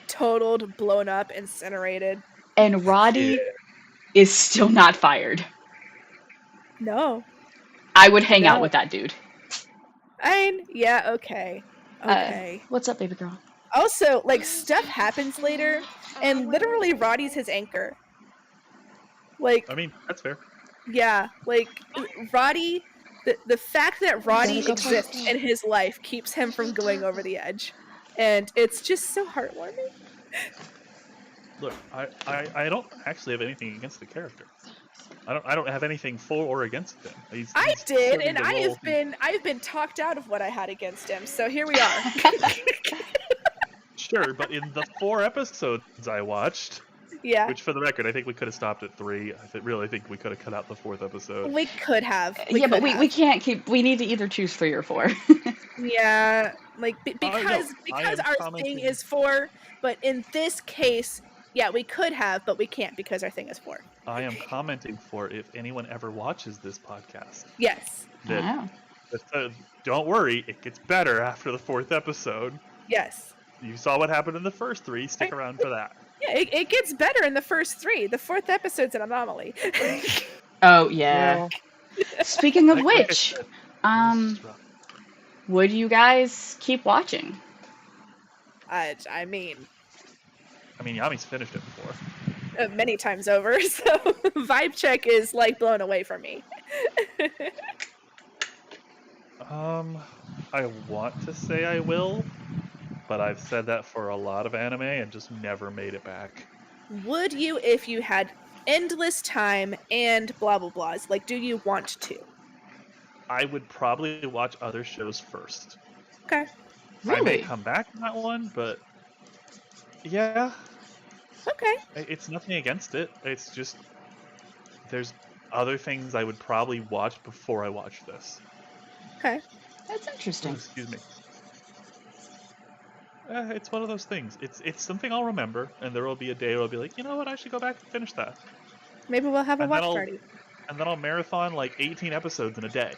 Totaled, blown up, incinerated. And Roddy is still not fired. No. I would hang out No. with that dude. I mean, yeah, okay. Okay. What's up, baby girl? Also, like, stuff happens later, and literally Roddy's his anchor. Like, I mean, that's fair. yeah, like, Roddy, the fact that Roddy go exists play. in his life keeps him from going over the edge. And it's just so heartwarming. Look, I don't actually have anything against the character. I don't have anything for or against him. He's did, serving and the role. I've been talked out of what I had against him, so here we are. Sure, but in the 4 episodes I watched, Yeah. which for the record, I think we could have stopped at 3. Really think we could have cut out the 4th episode. We could have. But we can't keep. We need to either choose 3 or 4. Yeah, like no, because I am our commenting- thing is 4, but in this case, yeah, we could have, but we can't because our thing is 4. I am commenting for if anyone ever watches this podcast. Yes. That, don't worry, it gets better after the 4th episode. Yes. You saw what happened in the first 3. Stick around for that. Yeah, it gets better in the first 3. The 4th episode's an anomaly. Oh yeah. Well, Speaking of like I which, said, this is rough. would you guys keep watching? I mean, Yami's finished it before. many times over. So vibe check is like blown away from me. I want to say I will, but I've said that for a lot of anime and just never made it back. Would you if you had endless time and blah blah blahs? Like, do you want to? I would probably watch other shows first. Okay. I may Really? come back to that one, but yeah, Okay. it's nothing against it. It's just there's other things I would probably watch before I watch this. Okay. That's interesting. Excuse me. It's one of those things. It's something I'll remember, and there will be a day where I'll be like, you know what, I should go back and finish that. Maybe we'll have a And watch then I'll- party. And then I'll marathon like 18 episodes in a day.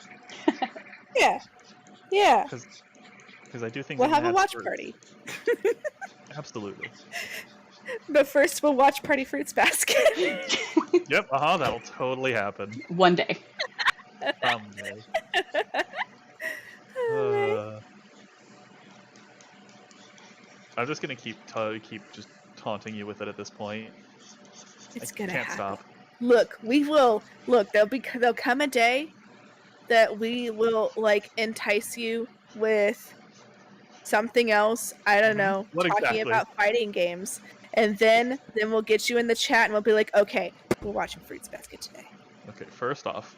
Yeah. Yeah. Because I do things. We'll in have a mad watch spurts. party. Absolutely. But first, we'll watch Party Fruits Basket. Yep. That'll totally happen. One day. Someday. I'm just gonna keep just taunting you with it at this point. It's I gonna can't happen. stop. Look, there'll come a day that we will like entice you with something else. I don't know, What talking exactly? about fighting games. And then we'll get you in the chat and we'll be like, okay, we're watching Fruits Basket today. Okay, first off,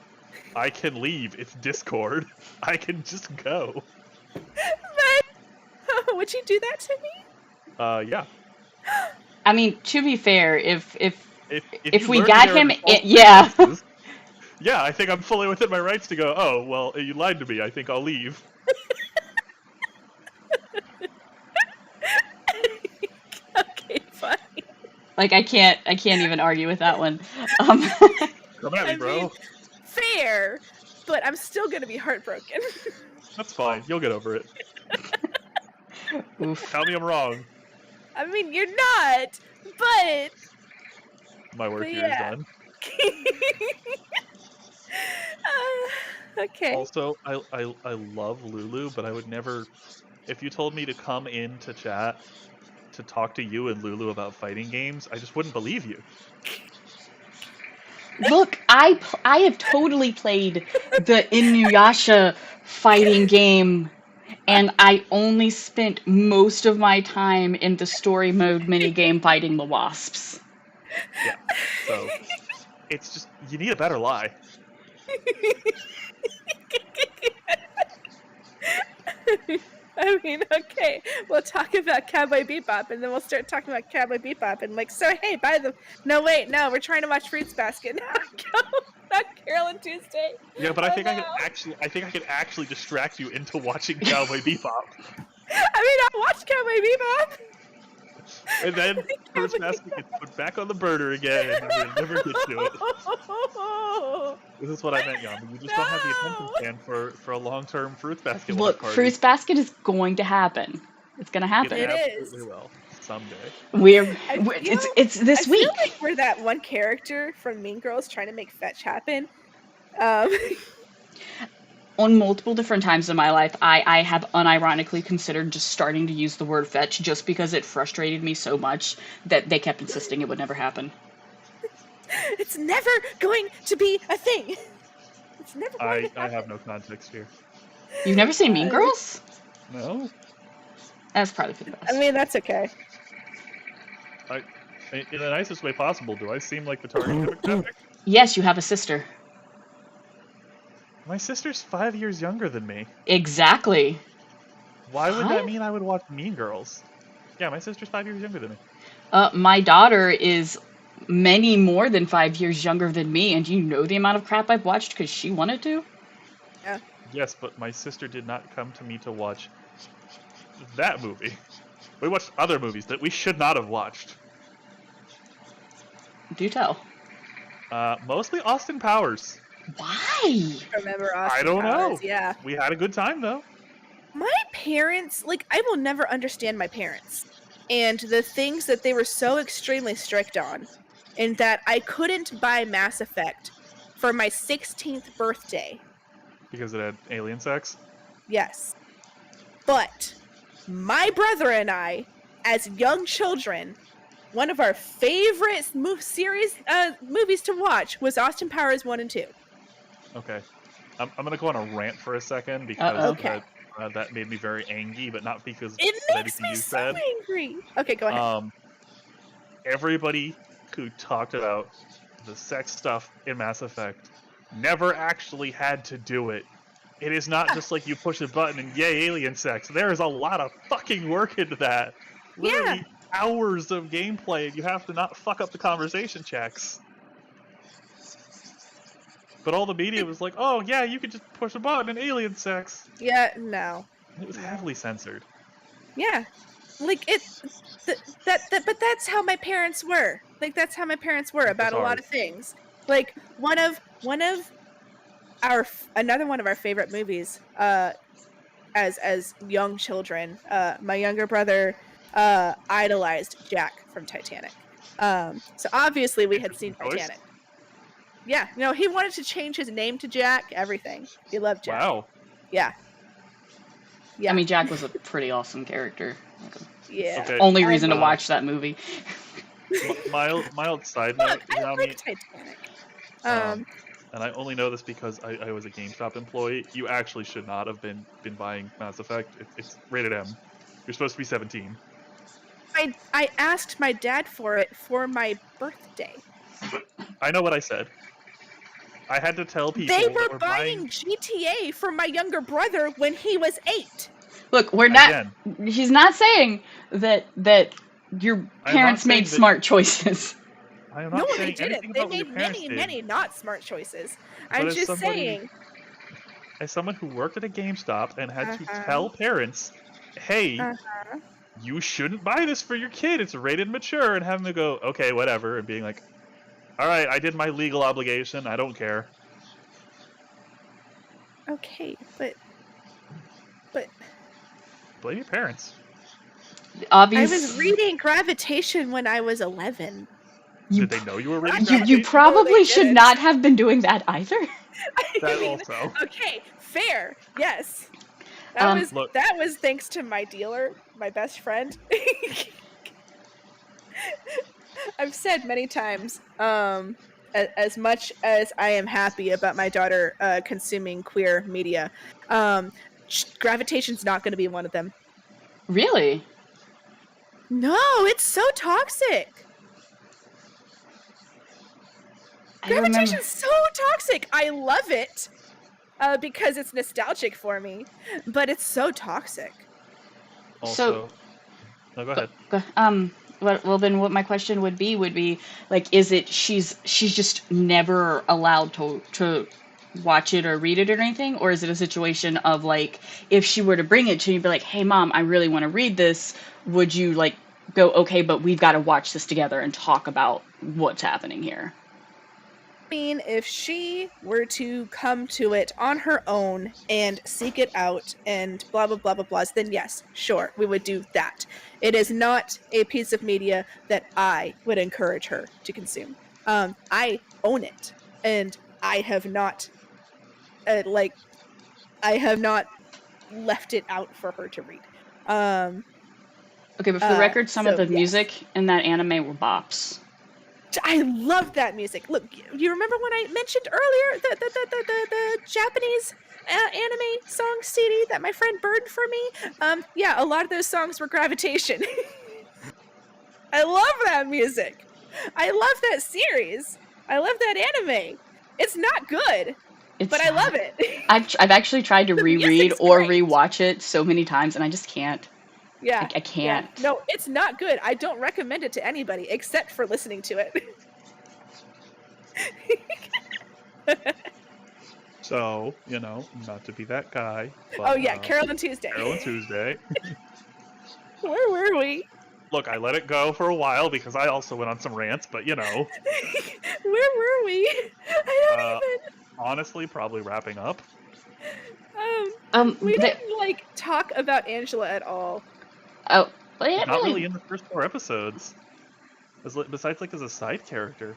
I can leave. It's Discord. I can just go. Would you do that to me? Yeah. I mean, to be fair, if If if you we lured me got there him, under false yeah. pretenses, yeah, I think I'm fully within my rights to go. Oh, well, you lied to me. I think I'll leave. Okay, fine. Like I can't even argue with that one. Um, Come at me, I mean, bro. fair, but I'm still gonna be heartbroken. That's fine. You'll get over it. oof. Tell me I'm wrong. I mean, you're not, but My work here is yeah. done. Okay. Also, I love Lulu, but I would never. If you told me to come into chat to talk to you and Lulu about fighting games, I just wouldn't believe you. Look, I have totally played the Inuyasha fighting game, and I only spent most of my time in the story mode minigame fighting the wasps. Yeah. So it's just you need a better lie. I mean, okay, we'll talk about Cowboy Bebop, and then we'll start talking about Cowboy Bebop, and like, so hey, no, wait, no, we're trying to watch Fruits Basket, not Carole and Tuesday. Yeah, but I Oh think no. I think I could actually distract you into watching Cowboy Bebop, I mean, I watched Cowboy Bebop. and then Fruits Cowboy Basket gets put back on the burner again, and you're gonna never get to it. Bebop. This is what I meant, Yami. You just don't have the attention No. span for a long-term Fruits Basket watch Look, party. Fruits Basket is going to happen. It's gonna It happen. It absolutely is. will someday. It's I this feel week. like we're that one character from Mean Girls trying to make fetch happen. Um, On multiple different times in my life, I have unironically considered just starting to use the word fetch just because it frustrated me so much that they kept insisting it would never happen. it's never going to be a thing. It's never going to I happen. have no context here. You've never seen Mean Girls? No. That's probably for the I best. mean, that's okay. In the nicest way possible, do I seem like the target demographic? Yes, you have a sister. My sister's 5 years younger than me. Exactly. Why would that 5? mean I would watch Mean Girls? Yeah, my sister's 5 years younger than me. My daughter is many more than 5 years younger than me, and you know the amount of crap I've watched because she wanted to? Yeah. Yes, but my sister did not come to me to watch that movie. We watched other movies that we should not have watched. Do tell. Mostly Austin Powers. Why? Remember Austin I don't Powers? know. Yeah. We had a good time though. My parents, like, I will never understand my parents and the things that they were so extremely strict on, and that I couldn't buy Mass Effect for my 16th birthday. Because it had alien sex. Yes. But my brother and I, as young children, one of our favorite movies to watch was Austin Powers 1 and 2. Okay. I'm gonna go on a rant for a second Uh-oh. because Okay. that made me very angry, but not because It of makes anything me you so said. angry. Okay, go ahead. Everybody who talked about the sex stuff in Mass Effect never actually had to do it. It is not just like you push a button and yay, alien sex. There is a lot of fucking work into that. Literally hours of gameplay, and you have to not fuck up the conversation checks. But all the media was like, oh yeah, you could just push a button and alien sex. Yeah, no. It was heavily censored. Yeah. Like but that's how my parents were. Like that's how my parents were about a lot hard. of things. Like one of another one of our favorite movies as young children, my younger brother idolized Jack from Titanic. So obviously we had seen Choice? Titanic. Yeah, no, he wanted to change his name to Jack, everything. He loved Jack. Wow. Yeah. Yeah. I mean, Jack was a pretty awesome character. yeah. Okay. Only reason to watch that movie. Mild side note. Look, I Yami, like Titanic. Um, And I only know this because I was a GameStop employee. You actually should not have been buying Mass Effect. It's rated M. You're supposed to be 17. I asked my dad for it for my birthday. I know what I said. I had to tell They people that were were buying. buying GTA for my younger brother when he was 8. Look, we're not. Again, He's not saying that your I am not parents made saying that. smart choices. I am No, not they saying didn't. anything They about what your made parents many, did. many not smart choices. But I'm just saying. as someone who worked at a GameStop and had to Uh-huh. tell parents, "Hey, Uh-huh. you shouldn't buy this for your kid. It's rated mature," and having to go, "Okay, whatever," and being like, "All right, I did my legal obligation. I don't care." Okay, but Blame your parents. I Obvious. was reading Gravitation when I was 11. You Did they know you were reading you Gravitation? No, they probably should didn't. not have been doing that either. I That mean, also. okay, fair. Yes. Um, Look, That was thanks to my dealer, my best friend. I've said many times, as much as I am happy about my daughter consuming queer media, Gravitation's not going to be one of them. really? No, it's so toxic. I remember. Gravitation's so toxic. I love it because it's nostalgic for me, but it's so toxic. also. No, go ahead. Well, then what my question would be like, is it she's just never allowed to watch it or read it or anything, or is it a situation of like if she were to bring it to you, be like, hey mom, I really want to read this, would you like go, okay, but we've got to watch this together and talk about what's happening here? I mean, if she were to come to it on her own and seek it out and blah blah blah blah blahs, then yes, sure, we would do that. It is not a piece of media that I would encourage her to consume. I own it, and I have not, like, I have not left it out for her to read. Okay, but for the record, some of So the yes. music in that anime were bops. I love that music. Look, you remember when I mentioned earlier the Japanese anime song CD that my friend burned for me? Yeah, a lot of those songs were Gravitation. I love that music. I love that series. I love that anime. It's not good, It's but I love it. I've actually tried to The reread music's or great. rewatch it so many times, and I just can't. Yeah, I yeah. can't. No, it's not good. I don't recommend it to anybody except for listening to it. So, not to be that guy, Oh but yeah, Carole and Tuesday. Carole and Tuesday. Where were we? Look, I let it go for a while because I also went on some rants, but Where were we? I don't uh, even. honestly, probably wrapping up. We The, didn't like talk about Angela at all. oh, well, yeah, Not really really. in the first 4 episodes. Besides, like, as a side character.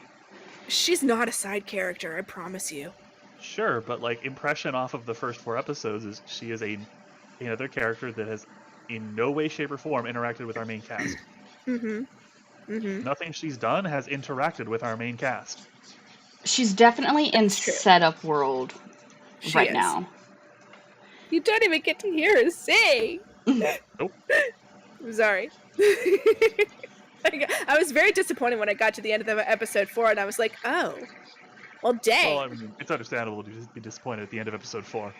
She's not a side character, I promise you. Sure, but, like, impression off of the first 4 episodes is she is another character that has in no way, shape, or form interacted with our main cast. Mm-hmm. Mm-hmm. Nothing she's done has interacted with our main cast. She's definitely in That's true. setup world She right is. now. You don't even get to hear her sing. Nope. I'm sorry. I was very disappointed when I got to the end of the episode 4 and I was like, oh, well, dang. Well, I mean, it's understandable to be disappointed at the end of episode 4.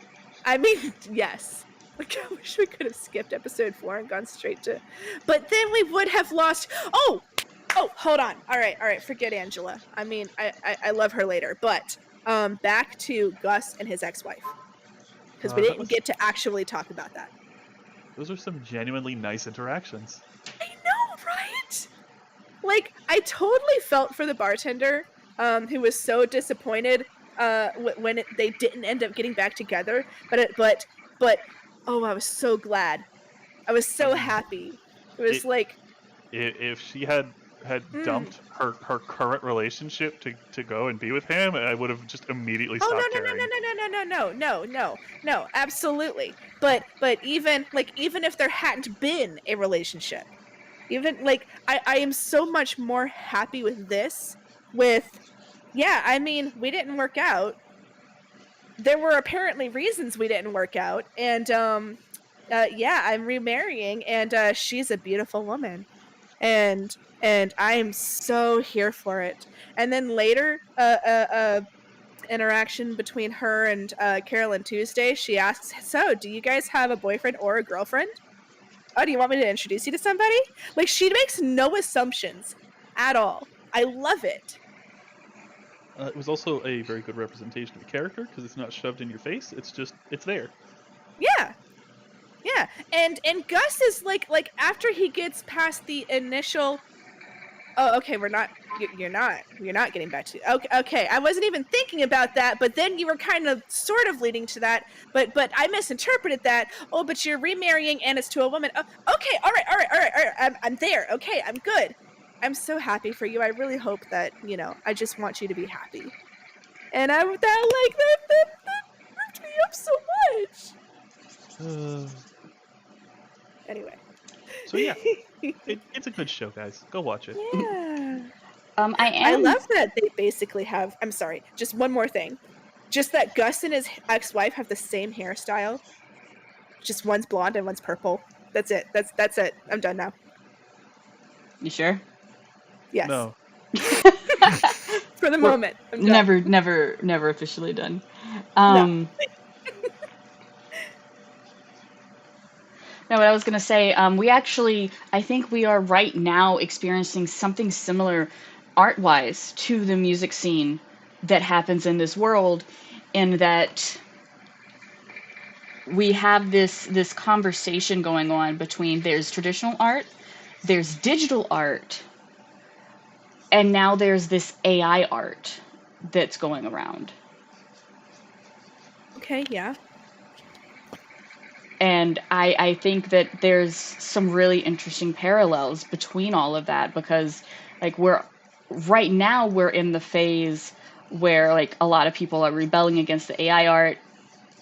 I mean, yes. Like, I wish we could have skipped episode 4 and gone straight to... But then we would have lost... Oh, hold on. All right. Forget Angela. I mean, I love her later. But back to Gus and his ex-wife. Because we didn't get to actually talk about that. Those are some genuinely nice interactions. I know, right? Like, I totally felt for the bartender who was so disappointed when they didn't end up getting back together. But oh, I was so glad. I was so happy. It was like, if she had dumped her current relationship to go and be with him, I would have just immediately stopped caring. No, absolutely. But even if there hadn't been a relationship, even like I am so much more happy with this, with Yeah, I mean, we didn't work out. There were apparently reasons we didn't work out, and yeah, I'm remarrying, and she's a beautiful woman, and I am so here for it. And then later, interaction between her and Carole and Tuesday, she asks, "So, do you guys have a boyfriend or a girlfriend? Oh, do you want me to introduce you to somebody?" Like, she makes no assumptions at all. I love it. It was also a very good representation of the character because it's not shoved in your face. It's there. Yeah. Yeah. And Gus is like after he gets past the initial, oh, okay, we're not you're not getting back to, okay, okay, I wasn't even thinking about that, but then you were kind of sort of leading to that, but I misinterpreted that. Oh, but you're remarrying and it's to a woman. Oh, okay, all right, all right, all right, all right. I'm there. Okay, I'm good. I'm so happy for you. I really hope that, I just want you to be happy. And I that like that ripped me up so much. Anyway. So yeah, it's a good show, guys. Go watch it. Yeah. I I am. love that they basically have, I'm sorry, just one more thing. Just that Gus and his ex-wife have the same hairstyle. Just one's blonde and one's purple. That's it. That's it. I'm done now. You sure? Yes. No, For the We're moment, I'm done. never officially done. No. No, what I was gonna say, we actually, I think we are right now experiencing something similar art-wise to the music scene that happens in this world, in that we have this conversation going on between there's traditional art, there's digital art, and now there's this AI art that's going around. Okay, yeah. And I think that there's some really interesting parallels between all of that, because like right now we're in the phase where like a lot of people are rebelling against the AI art.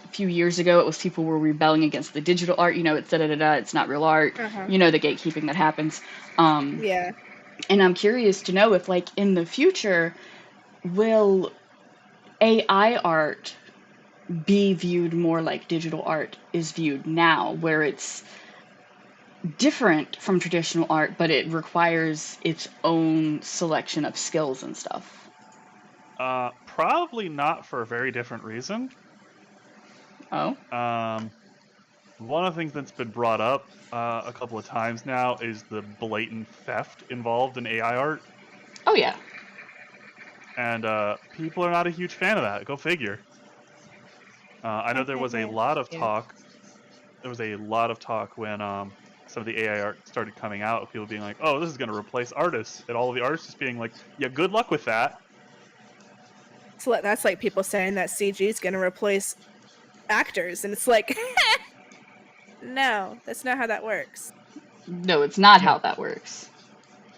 A few years ago it was people were rebelling against the digital art, it's da da da da, it's not real art, Uh-huh. the gatekeeping that happens. Yeah. And I'm curious to know if like in the future will AI art be viewed more like digital art is viewed now, where it's different from traditional art, but it requires its own selection of skills and stuff. probably not for a very different reason. Oh? Um, One of the things that's been brought up a couple of times now is the blatant theft involved in AI art, Oh, yeah. and people are not a huge fan of that. Go figure. I know there was a lot of Yeah. talk. There was a lot of talk when some of the AI art started coming out. People being like, "Oh, this is going to replace artists," and all of the artists just being like, "Yeah, good luck with that." So that's like people saying that CG is going to replace actors, and it's like, no, that's not how that works. No, it's not Yeah. how that works.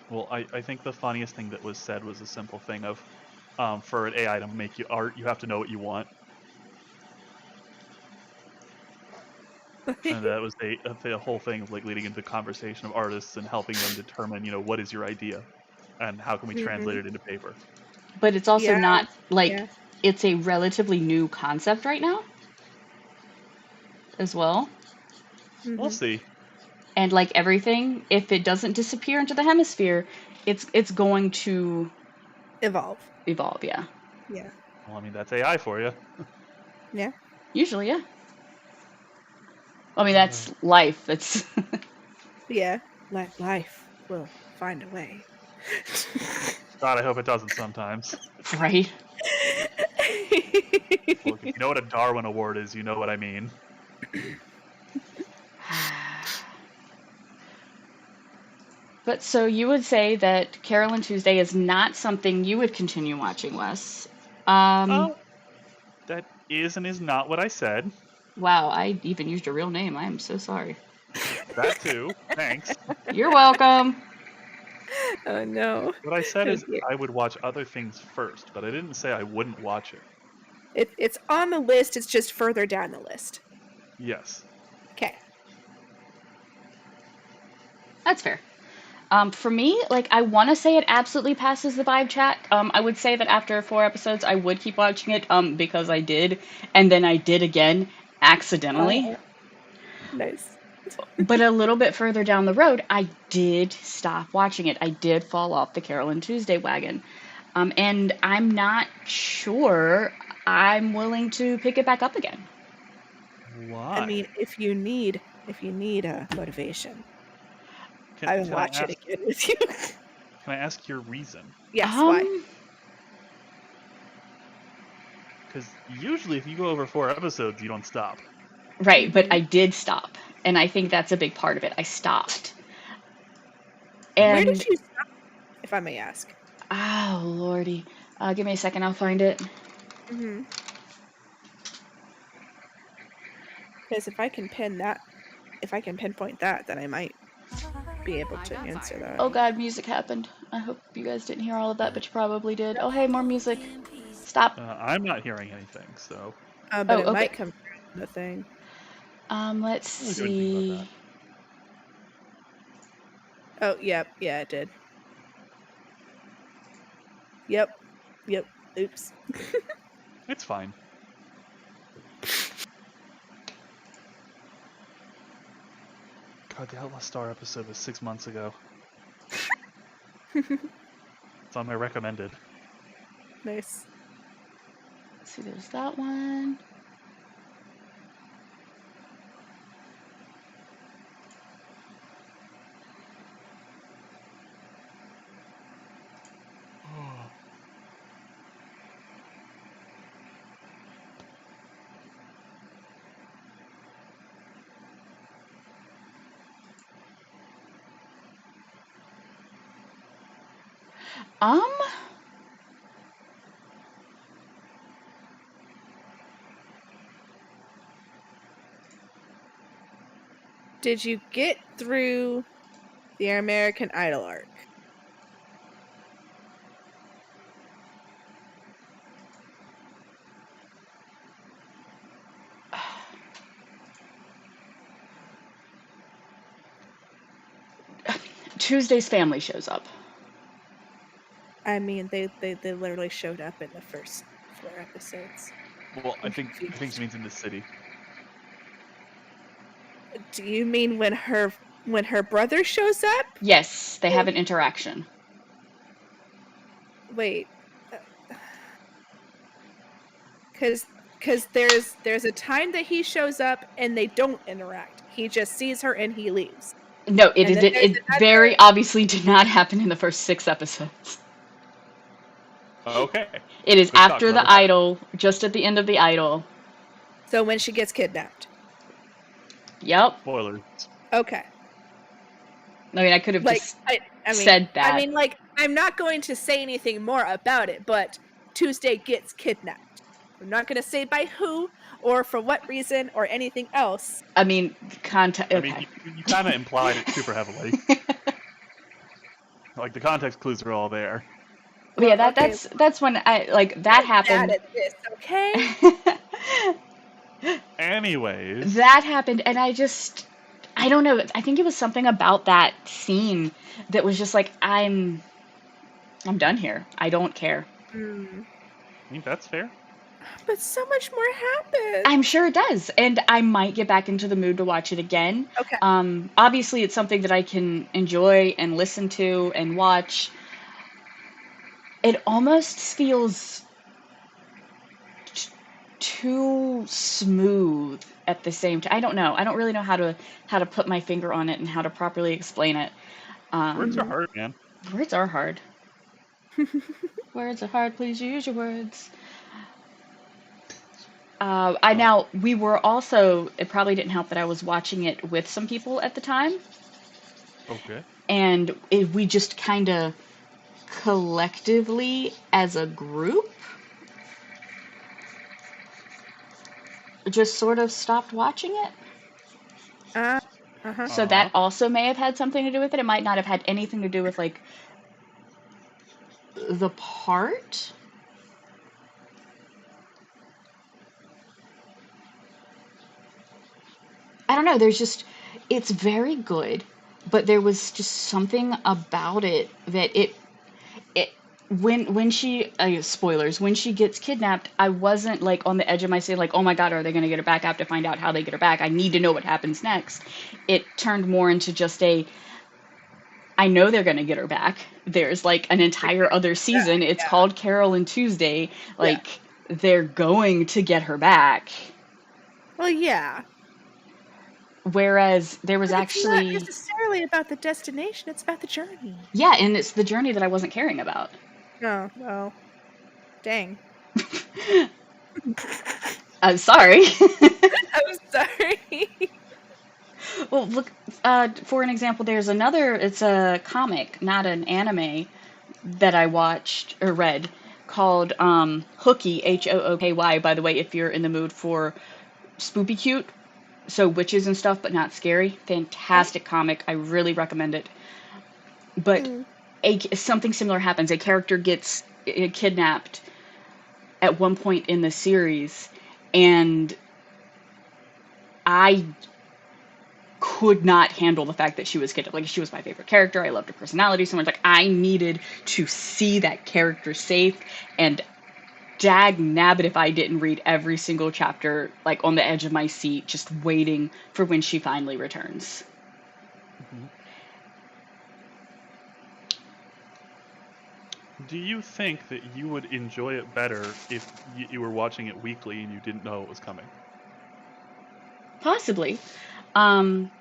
Well, I think the funniest thing that was said was a simple thing of, for an AI to make you art, you have to know what you want. And that was the whole thing of like leading into conversation of artists and helping them determine, what is your idea, and how can we translate Mhm. it into paper. But it's also Yeah, not like yeah. it's a relatively new concept right now as well. We'll Mhm. see. And like everything, if it doesn't disappear into the hemisphere, it's going to Evolve. evolve, yeah. Yeah. Well, I mean that's AI for you. Yeah. Usually, yeah. I mean, that's life. That's Yeah. Life will find a way. God, I hope it doesn't sometimes. right. Look, if you know what a Darwin Award is, you know what I mean. But so you would say that Carole and Tuesday is not something you would continue watching, Wes. Uh, that is and is not what I said. Wow, I even used your real name. I am so sorry. That too. Thanks. You're welcome. Oh no. What I said Oh is dear. I would watch other things first, but I didn't say I wouldn't watch it. It's on the list, it's just further down the list. Yes. Okay. That's fair. For me, like I want to say it absolutely passes the vibe check. I would say that after 4 episodes, I would keep watching it. Because I did, and then I did again accidentally. Uh, nice. But a little bit further down the road, I did stop watching it. I did fall off the Carole and Tuesday wagon, and I'm not sure I'm willing to pick it back up again. I Why? mean, if you need a motivation, Can I will can I watch it ask again with you. can I ask your reason? Yes, why? Um, Because usually, if you go over 4 episodes, you don't stop. right, but Hmm. I did stop, and I think that's a big part of it. I stopped, Where did and you stop, if I may ask? oh lordy, give me a second, I'll find it. Hmm. Because if I can pinpoint that, then I might be able to answer that. Oh god, music happened. I hope you guys didn't hear all of that, but you probably did. Oh hey, more music. Stop. I'm not hearing anything, so But Oh, it okay. might come through on the thing. Let's I don't really do anything about that. see. Oh, yep, yeah, it did. Yep, yep. Oops. It's fine. God, the Outlaw Star episode was 6 months ago. It's on my recommended. Nice. Let's see, there's that one. Um, Did you get through the American Idol arc? Tuesday's family shows up. I mean, they literally showed up in the first 4 episodes. Well, I I'm think she confused. means in the city. Do you mean when her brother shows up? Yes, they have an interaction. Wait, because there's a time that he shows up and they don't interact. He just sees her and he leaves. No, it And is then there's it another. very obviously did not happen in the first 6 episodes. Okay. It is Good talk. after Glad the we're having idol, just at the end of the idol. So when she gets kidnapped. Yep. spoilers. Okay. I mean, I could have Like just I mean said that. like I'm not going to say anything more about it, but Tuesday gets kidnapped. I'm not going to say by who or for what reason or anything else. I mean, context. I mean, Okay. you kind of implied it super heavily. Like the context clues are all there. But yeah, Well, okay, that's when I like that I'm bad happened. at this, okay? Anyways, That happened, and I don't know. I think it was something about that scene that was just like I'm done here. I don't care. Mm. I mean that's fair. But so much more I'm happens. sure it does, and I might get back into the mood to watch it again. Okay. Obviously, it's something that I can enjoy and listen to and watch. It almost feels too smooth at the same time. I don't know. I don't really know how to put my finger on it and how to properly explain it. Words are Mhm. hard, man. Words are hard. Words are hard. Please use your words. I Oh, now we were also. It probably didn't help that I was watching it with some people at the time, okay. and we just kind of collectively as a group just sort of stopped watching it. Uh, uh-huh. So that Uh, also may have had something to do with it. It might not have had anything to do with like the part. I don't know. There's just it's very good. but there was just something about it that it when she spoilers, when she gets kidnapped, I wasn't like on the edge of my seat like, oh my god, are they going to get her back? I have to find out how they get her back. I need to know what happens next. It turned more into just a, I know they're going to get her back. There's like an entire other season. It's Yeah. called Carole and Tuesday. Yeah. Like they're going to get her back. Well, yeah. Whereas there was But it's not actually, necessarily about the destination, it's about the journey. yeah, and it's the journey that I wasn't caring about. Oh, well. Dang. I'm sorry. I'm sorry. Well, look, for an example, there's another, it's a comic, not an anime, that I watched or read called Hooky, Hooky. By the way, if you're in the mood for spoopy cute, so witches and stuff, but not scary, fantastic comic. I really recommend it. But Mm. something similar happens. A character gets kidnapped at one point in the series, and I could not handle the fact that she was kidnapped. Like, she was my favorite character. I loved her personality so much. Like, I needed to see that character safe, and dag nabbit if I didn't read every single chapter, like, on the edge of my seat, just waiting for when she finally returns. Mhm. Do you think that you would enjoy it better if you were watching it weekly and you didn't know it was coming? Possibly. Um,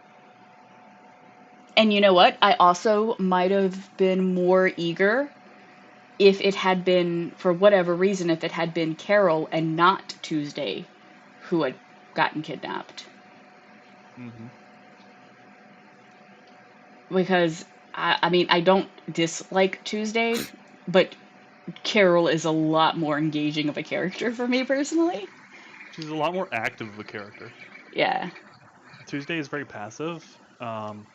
and you know what? I also might have been more eager if it had been, for whatever reason, if it had been Carole and not Tuesday who had gotten kidnapped. Mm-hmm. Because, I mean, I don't dislike Tuesday, but Carole is a lot more engaging of a character for me personally. She's a lot more active of a character. Yeah. Tuesday is very passive.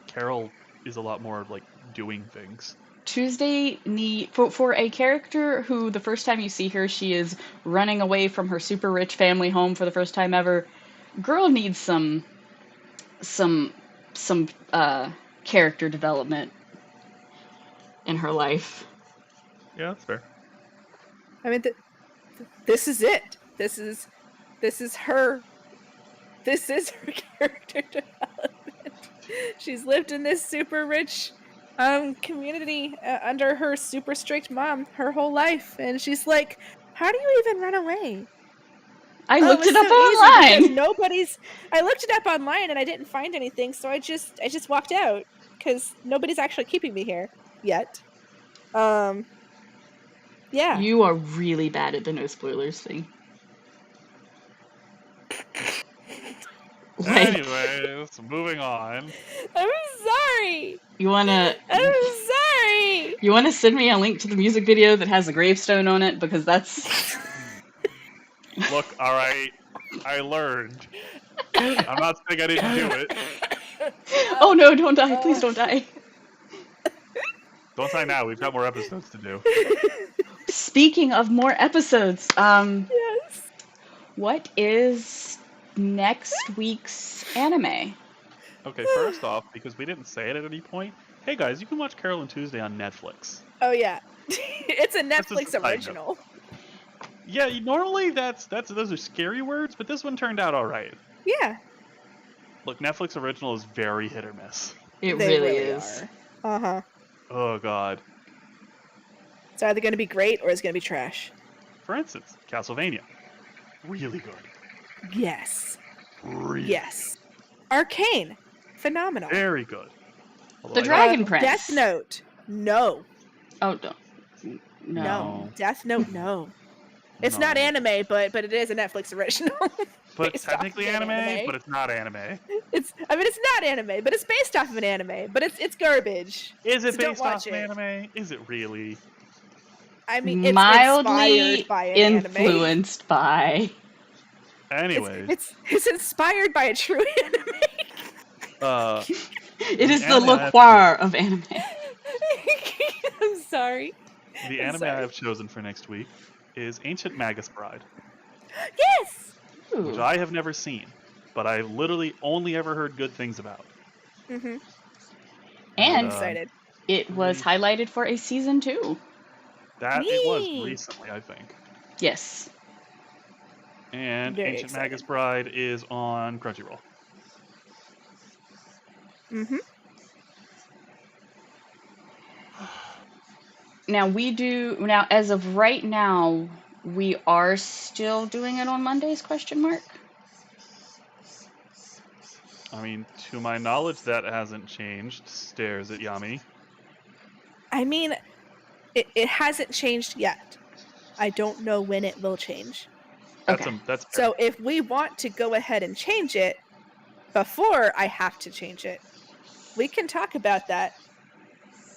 Carole is a lot more like doing things. Tuesday for a character who the first time you see her, she is running away from her super rich family home for the first time ever. Girl needs some character development in her life. Yeah, that's fair. I mean, this is it. This is her. This is her character development. She's lived in this super rich community under her super strict mom her whole life, and she's like, how do you even run away? I Oh, looked it it's up so easy because online. I looked it up online and I didn't find anything, so I just walked out because nobody's actually keeping me here yet. Yeah. You are really bad at the no spoilers thing. Like, Anyways, moving on. I'm sorry. you wanna I'm sorry. you wanna send me a link to the music video that has a gravestone on it, because that's Look, all right, I learned. I'm not saying I didn't do it. Oh no, don't die, please don't die. Don't die now. We've got more episodes to do. Speaking of more episodes, Yes. what is next week's anime? Okay, first off, because we didn't say it at any point, hey guys, you can watch Carole and Tuesday on Netflix. Oh yeah. It's a That's just Netflix a side note. original. Yeah, normally those are scary words, but this one turned out all right. Yeah. Look, Netflix original is very hit or miss. It They really is. are. Uh-huh. Oh god. It's either going to be great or it's going to be trash. For instance, Castlevania, really good. Yes. Really Yes. Arcane. Phenomenal. very good. Although The I Dragon Prince. Death Note. No. Oh, no. No. Death Note, no. It's not No. anime, but it is a Netflix original. But based technically off of an anime, but it's not anime. it's not anime, but it's based off of an anime, but it's garbage. Is it So don't based off watch of it. anime? Is it really? I mean, it's Mildly inspired by an anime. influenced by. Anyways, It's inspired by a true anime. It is the anime I have liqueur of anime. I'm sorry. the I'm anime sorry. I have chosen for next week is Ancient Magus Bride, Yes. which Ooh. I have never seen, but I've literally only ever heard good things about. Mm-hmm. I'm And excited. it was highlighted for a season 2. That it was Neat. recently, I think. Yes. And Very Ancient excited. Magus Bride is on Crunchyroll. Mm-hmm. Now as of right now, we are still doing it on Mondays, question mark? I mean, to my knowledge, that hasn't changed. Stares at Yami. I mean, it hasn't changed yet. I don't know when it will change. That's Okay. that's fair. So if we want to go ahead and change it before I have to change it, we can talk about that.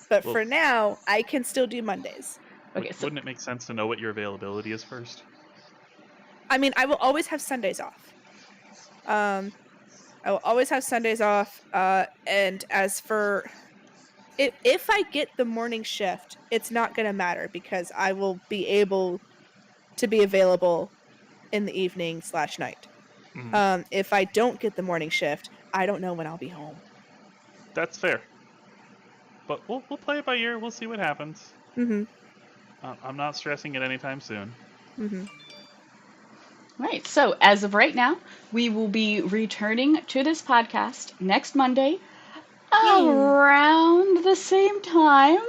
But Well, for now, I can still do Mondays. Okay, so wouldn't it make sense to know what your availability is first? I mean, I will always have Sundays off. I will always have Sundays off. And as for if I get the morning shift, it's not going to matter because I will be able to be available in the evening/night. Mhm. If I don't get the morning shift, I don't know when I'll be home. That's fair. But we'll play it by ear. We'll see what happens. Mm-hmm. I'm not stressing it anytime soon. Mm-hmm. right. So as of right now, we will be returning to this podcast next Monday Yay. around the same time.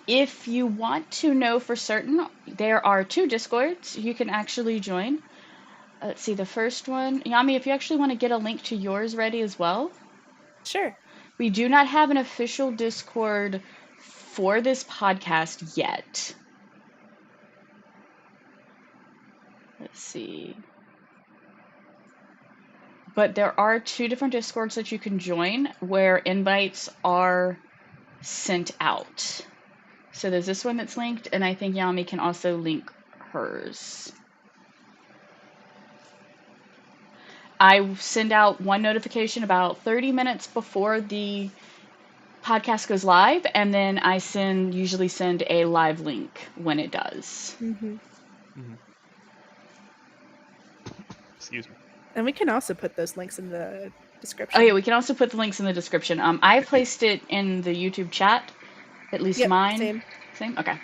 If you want to know for certain, there are 2 Discords you can actually join. Let's see, the first one, Yami, if you actually want to get a link to yours ready as well. Sure. We do not have an official Discord for this podcast yet. Let's see. But there are 2 different Discords that you can join where invites are sent out. So there's this one that's linked, and I think Yami can also link hers. I send out one notification about 30 minutes before the podcast goes live, and then I usually send a live link when it does. Mm-hmm. Mhm. Excuse me. And we can also put those links in the Oh description. yeah, we can also put the links in the description. I placed it in the YouTube chat, at least Yep, mine. same. Same? Okay.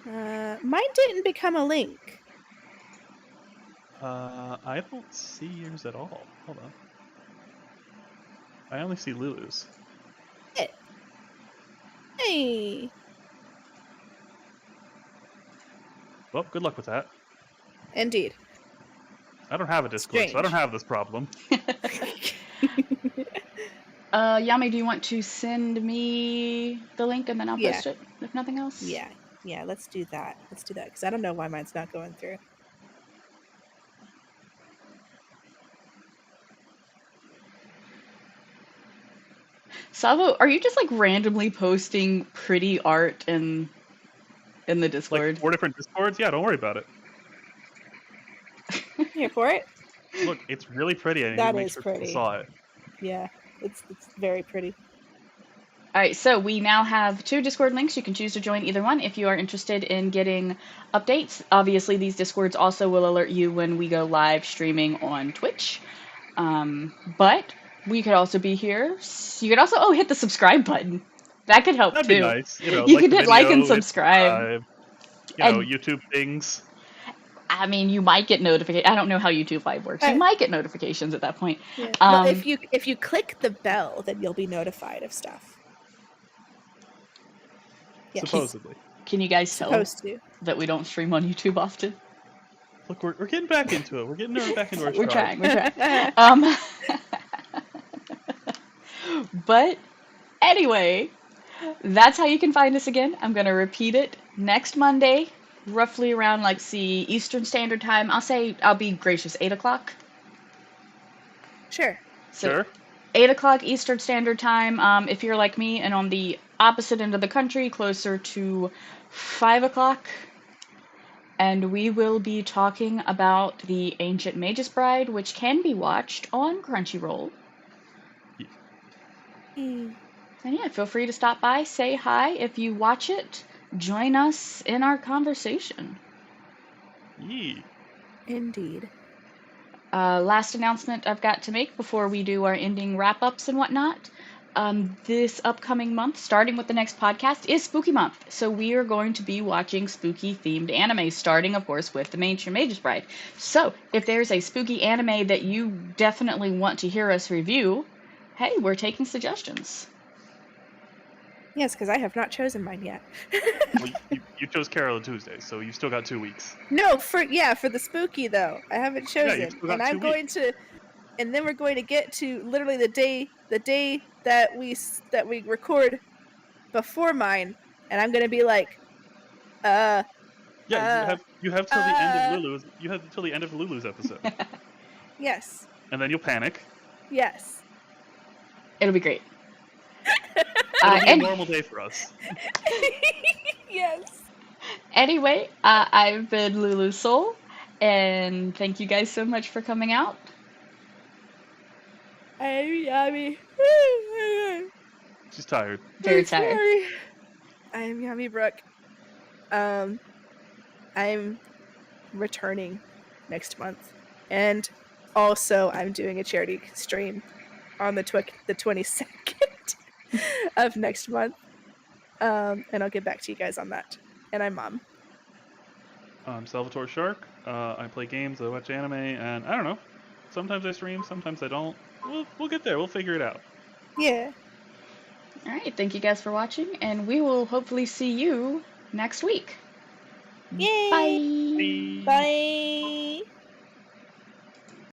Mine didn't become a link. I don't see yours at all. Hold on. I only see Lulu's. Hey. Well, good luck with that. Indeed. I don't have a Discord, so I don't Strange. have this problem. Yami, do you want to send me the link and then I'll Yeah. post it, if nothing else? Yeah, let's do that. Let's do that because I don't know why mine's not going through. Savo, are you just like randomly posting pretty art in the Discord? Like 4 different Discords? Yeah, don't worry about it. Here for it. Look, it's really pretty. I need to That make is sure people pretty. saw it. Yeah, it's very pretty. All right, so we now have 2 Discord links. You can choose to join either one if you are interested in getting updates. Obviously, these Discords also will alert you when we go live streaming on Twitch. But we could also be here. You could also hit the subscribe button. That could help That'd be too. nice. You know, You like could the hit like and video, hit subscribe. subscribe. You know, And YouTube things. I mean, you might get notifications. I don't know how YouTube Live works. You might get notifications at that point. Yeah. Well, if you click the bell, then you'll be notified of stuff. Yes. Supposedly. Can you guys tell Supposed to. that we don't stream on YouTube often? Look, we're getting back into it. We're getting back into our We're stride. trying. We're trying. But anyway, that's how you can find us again. I'm gonna repeat it next Monday, roughly around Eastern Standard Time. I'll be gracious, 8 o'clock. Sure. So Sure. 8 o'clock Eastern Standard Time. If you're like me and on the opposite end of the country, closer to 5 o'clock. And we will be talking about the Ancient Magus Bride, which can be watched on Crunchyroll. Mm. And yeah, feel free to stop by, say hi. If you watch it, join us in our conversation. Yee. Indeed. Last announcement I've got to make before we do our ending wrap-ups and whatnot. This upcoming month, starting with the next podcast, is Spooky Month. So we are going to be watching spooky themed anime, starting, of course, with The Mainstream Mage's Bride. So if there's a spooky anime that you definitely want to hear us review, hey, we're taking suggestions. Yes, because I have not chosen mine yet. Well, you chose Carole and Tuesday, so you still got 2 weeks. No, for the spooky though. I haven't chosen. you've still got And I'm 2 going weeks. to and then we're going to get to literally the day that we record before mine, and I'm going to be like Yeah, uh you have till the end of Lulu's. You have till the end of Lulu's episode, yes. and then you'll panic. Yes. It'll be great. It'll be a And normal day for us. Yes. anyway, I've been Lulu Soul, and thank you guys so much for coming out. I'm Yami. She's tired. Very tired. Sorry. I am Yami Brooke. I'm returning next month, and also I'm doing a charity stream on the 22nd of next month. And I'll get back to you guys on that. And I'm Mom. I'm Salvatore Shark. I play games, I watch anime, and I don't know. Sometimes I stream, sometimes I don't. We'll get there. We'll figure it out. Yeah. All right, thank you guys for watching, and we will hopefully see you next week. Yay! Bye. Bye.